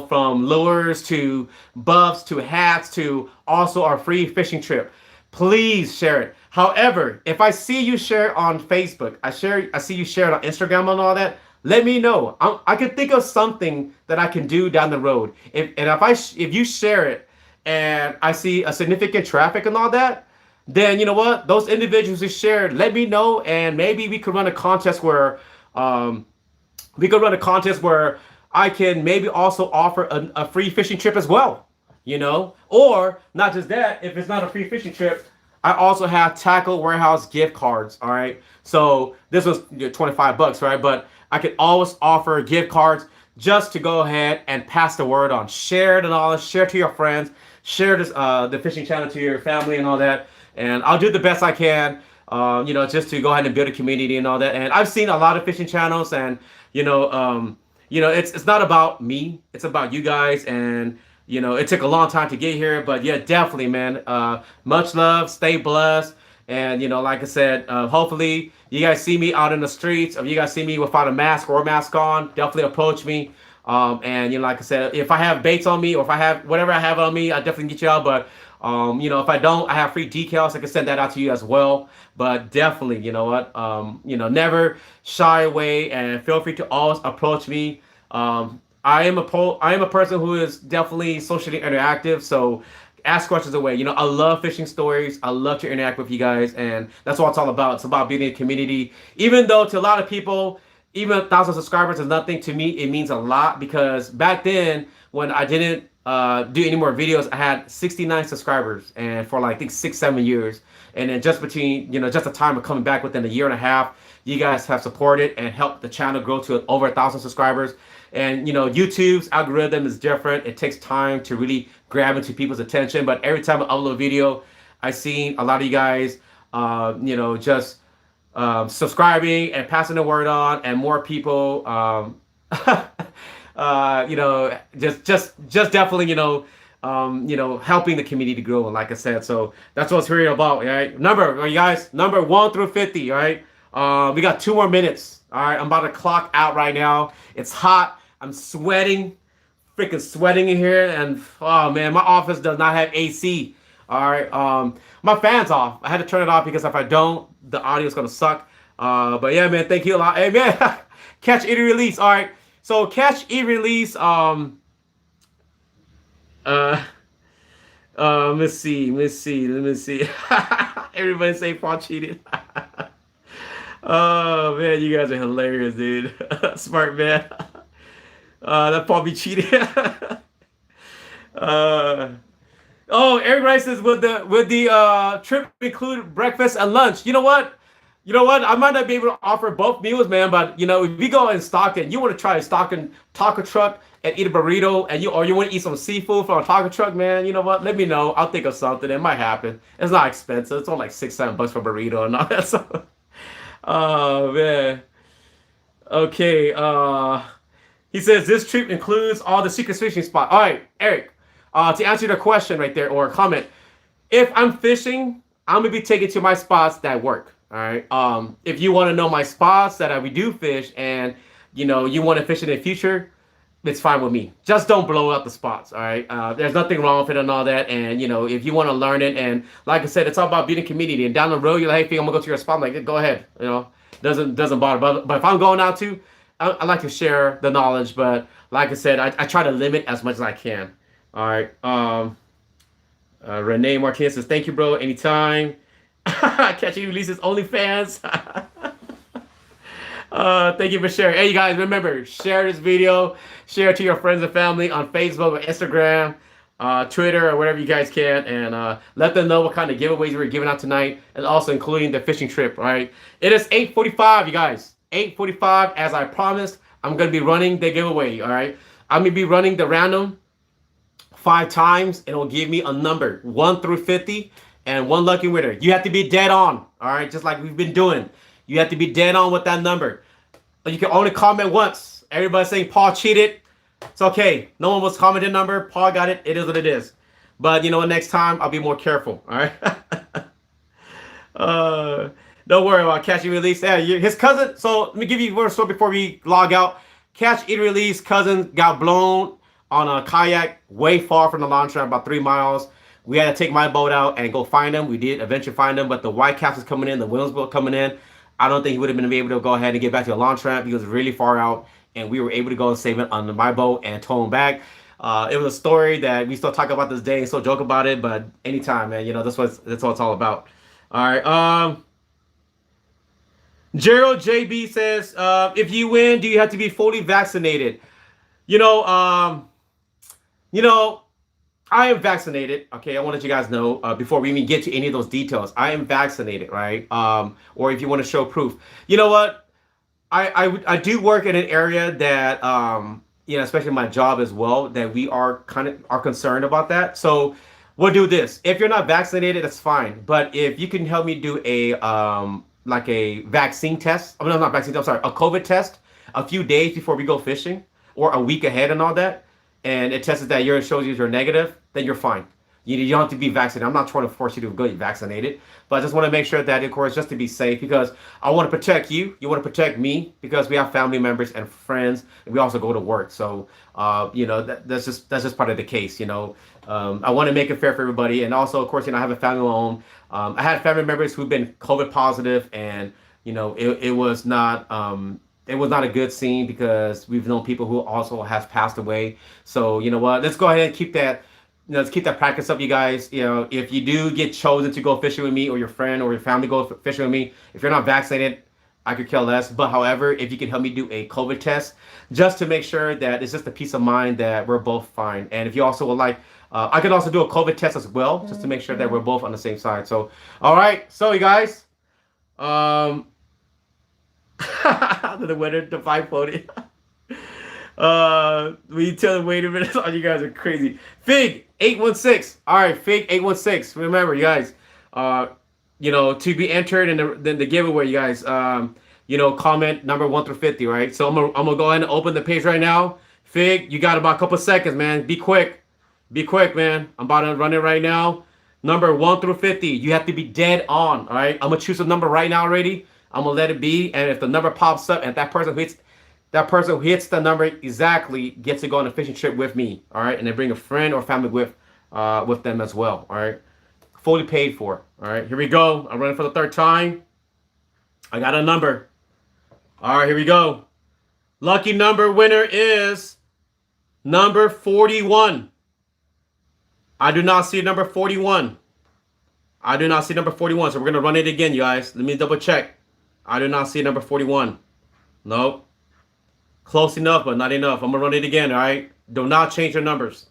From lures to buffs to hats to also our free fishing trip. Please share it. However, if I see you share it on Facebook, I see you share it on Instagram and all that, let me know. I can think of something that I can do down the road. If you share it and I see a significant traffic and all that, then you know what? Those individuals who shared, let me know, and maybe we could run a contest where I can maybe also offer a free fishing trip as well. Or not just that, if it's not a free fishing trip, I also have Tackle Warehouse gift cards. All right. So this was $25, right? But I could always offer gift cards just to go ahead and pass the word on. Share the knowledge, share to your friends, share this the fishing channel to your family and all that. And I'll do the best I can, just to go ahead and build a community and all that. And I've seen a lot of fishing channels, and it's not about me, it's about you guys. And it took a long time to get here, but yeah, definitely, man. Much love, stay blessed. And like I said, hopefully you guys see me out in the streets, or you guys see me without a mask or a mask on, definitely approach me. And like I said, if I have baits on me or if I have whatever I have on me, I definitely get you out. But if I don't, I have free decals. I can send that out to you as well. But definitely, never shy away, and feel free to always approach me. I am a person who is definitely socially interactive, so ask questions away. I love fishing stories. I love to interact with you guys, and that's what it's all about. It's about building a community. Even though to a lot of people, even 1,000 subscribers is nothing, to me it means a lot, because back then when I didn't do any more videos, I had 69 subscribers, and for like I think 6-7 years, and then just between just the time of coming back within a year and a half, you guys have supported and helped the channel grow to over 1,000 subscribers. And YouTube's algorithm is different. It takes time to really grab into people's attention. But every time I upload a video, I seen a lot of you guys, just subscribing and passing the word on, and more people, just definitely, helping the community to grow. And like I said, so that's what it's really about. All right, you guys, number 1 through 50. All right, we got 2 more minutes. All right, I'm about to clock out right now. It's hot. I'm sweating, freaking sweating in here, and oh man, my office does not have AC. All right, my fan's off. I had to turn it off because if I don't, the audio is gonna suck. But yeah, man, thank you a lot. Hey man, catch, eat, release. All right, so catch, eat, release. Let's see. Everybody say Paul cheated. Oh man, you guys are hilarious, dude. Smart man. That probably cheated. Oh, Eric Rice says, would the trip include breakfast and lunch? You know what? You know what? I might not be able to offer both meals, man. But you know, if you go in Stockton, you want to try a Stockton taco truck and eat a burrito, and you want to eat some seafood from a taco truck, man. You know what? Let me know. I'll think of something. It might happen. It's not expensive. It's only like $6, $7 for a burrito and all that. So, oh man. Okay. He says this trip includes all the secret fishing spots. All right, Eric. To answer the question right there or comment, if I'm fishing, I'm gonna be taken to my spots that work. All right. If you want to know my spots that we do fish, and you know you want to fish in the future, it's fine with me. Just don't blow up the spots. All right. There's nothing wrong with it and all that. And you know, if you want to learn it, and like I said, it's all about being a community. And down the road, you're like, hey, I'm gonna go to your spot. I'm like, go ahead. You know, doesn't bother. But if I'm going out to, I like to share the knowledge. But like I said, I try to limit as much as I can. All right. Renee Martinez says, thank you, bro. Anytime. Catching releases OnlyFans. Thank you for sharing. Hey, you guys, remember, share this video. Share it to your friends and family on Facebook or Instagram, Twitter, or whatever you guys can. And let them know what kind of giveaways we're giving out tonight. And also including the fishing trip, all right? It is 8:45, you guys. 8:45, as I promised. I'm going to be running the giveaway, all right? I'm going to be running the random 5 times. It'll give me a number 1 through 50 and one lucky winner. You have to be dead on, all right, just like we've been doing. You have to be dead on with that number. But you can only comment once. Everybody's saying Paul cheated. It's okay. No one was commenting number. Paul got it. It is what it is. But you know what, next time I'll be more careful, all right? Don't worry about catch and release. Yeah, his cousin. So let me give you a story before we log out. Catch and release cousin got blown on a kayak way far from the launch ramp, about 3 miles. We had to take my boat out and go find him. We did eventually find him, but the white caps was coming in, the Williams boat coming in. I don't think he would have been able to go ahead and get back to the launch ramp. He was really far out, and we were able to go and save it on my boat and tow him back. It was a story that we still talk about this day and still joke about it, but anytime, man, you know, that's what it's all about. All right. Gerald JB says, if you win, do you have to be fully vaccinated? You know, I am vaccinated. Okay, I want to let you guys know before we even get to any of those details. I am vaccinated, right? Or if you want to show proof, you know what? I do work in an area that you know, especially my job as well, that we are concerned about that. So we'll do this. If you're not vaccinated, that's fine. But if you can help me do a like a vaccine test, I mean, not vaccine. I'm sorry, a COVID test a few days before we go fishing, or a week ahead and all that, and it tests that it shows you you're negative, then you're fine. You don't have to be vaccinated. I'm not trying to force you to go get vaccinated, but I just want to make sure that, of course, just to be safe, because I want to protect you. You want to protect me, because we have family members and friends, and we also go to work. So, you know, that's just part of the case. You know, I want to make it fair for everybody, and also, of course, you know, I have a family of my own. I had family members who've been COVID positive, and you know, it was not. It was not a good scene, because we've known people who also have passed away. So you know what? Let's go ahead and keep that. You know, let's keep that practice up, you guys. You know, if you do get chosen to go fishing with me, or your friend or your family go fishing with me, if you're not vaccinated, I could care less. But however, if you can help me do a COVID test, just to make sure that it's just a peace of mind that we're both fine. And if you also would like, I could also do a COVID test as well, just to make sure that we're both on the same side. So, all right. So, you guys, the winner, the 540. We tell them, wait a minute. Oh, you guys are crazy. Fig 816. All right, Fig 816. Remember, you guys, you know, to be entered in the giveaway, you guys, you know, comment number 1 through 50, right? So I'm gonna go ahead and open the page right now. Fig, you got about a couple seconds, man. Be quick. Be quick, man. I'm about to run it right now. Number 1 through 50. You have to be dead on. All right. I'm gonna choose a number right now already. I'm gonna let it be. And if the number pops up and that person who hits the number exactly gets to go on a fishing trip with me. All right. And then bring a friend or family with them as well. All right. Fully paid for. All right. Here we go. I'm running for the 3rd time. I got a number. All right. Here we go. Lucky number winner is number 41. I do not see number 41. I do not see number 41. So we're going to run it again, you guys. Let me double check. I do not see number 41. Nope. Close enough, but not enough. I'm going to run it again, all right? Do not change your numbers.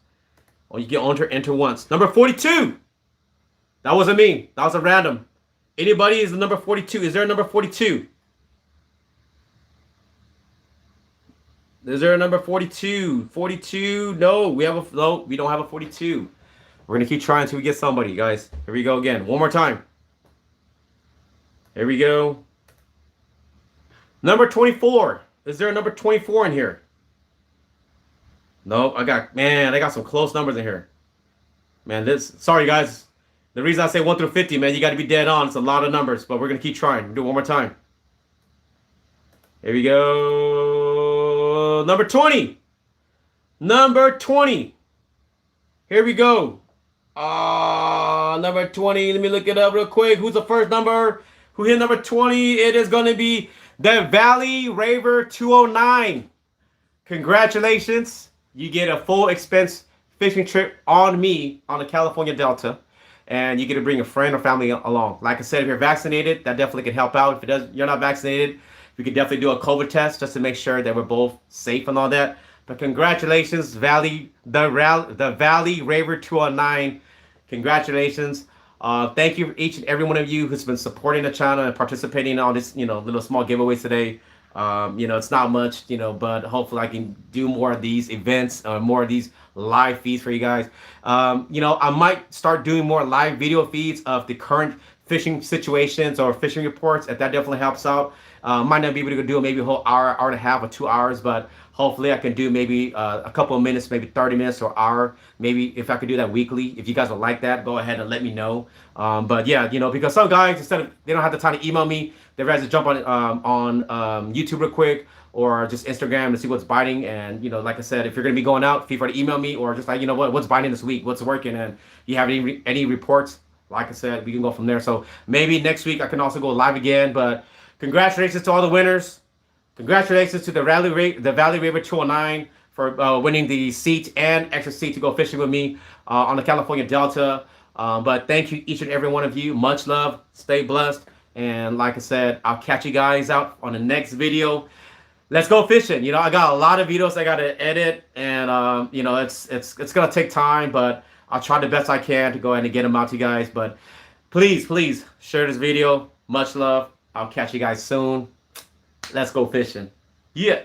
Or you can enter once. Number 42. That wasn't me. That was a random. Anybody is the number 42? Is there a number 42? Is there a number 42? 42? No, we don't have a 42. We're gonna keep trying until we get somebody, guys. Here we go again. One more time. Here we go. Number 24. Is there a number 24 in here? No, I got some close numbers in here. Man, sorry guys. The reason I say 1 through 50, man, you got to be dead on. It's a lot of numbers, but we're going to keep trying. We'll do it one more time. Here we go. Number 20. Number 20. Here we go. Number 20. Let me look it up real quick. Who's the first number? Who hit number 20? It is going to be the Valley Raver 209. Congratulations. You get a full expense fishing trip on me on the California Delta. And you get to bring a friend or family along. Like I said, if you're vaccinated, that definitely can help out. If you're not vaccinated, we could definitely do a COVID test just to make sure that we're both safe and all that. But congratulations, the Valley Raver 209. Congratulations. Thank you each and every one of you who's been supporting the channel and participating in all this, little small giveaways today. It's not much, but hopefully I can do more of these events, more of these live feeds for you guys. I might start doing more live video feeds of the current fishing situations or fishing reports, if that definitely helps out. Might not be able to do maybe a whole hour and a half or 2 hours, but hopefully I can do maybe a couple of minutes, maybe 30 minutes or hour. Maybe if I could do that weekly. If you guys would like that, go ahead and let me know. But yeah, because some guys, they don't have the time to email me, they'd rather jump on YouTube real quick or just Instagram to see what's biting. And like I said, if you're gonna be going out, feel free to email me or just like, what's biting this week, what's working, and you have any reports. Like I said, we can go from there. So maybe next week I can also go live again. But congratulations to all the winners. Congratulations to the Valley Raver 209 for winning the seat and extra seat to go fishing with me on the California Delta. But thank you, each and every one of you. Much love. Stay blessed. And like I said, I'll catch you guys out on the next video. Let's go fishing. I got a lot of videos I got to edit, and it's gonna take time, but I'll try the best I can to go ahead and get them out to you guys. But please share this video. Much love. I'll catch you guys soon. Let's go fishing. Yeah.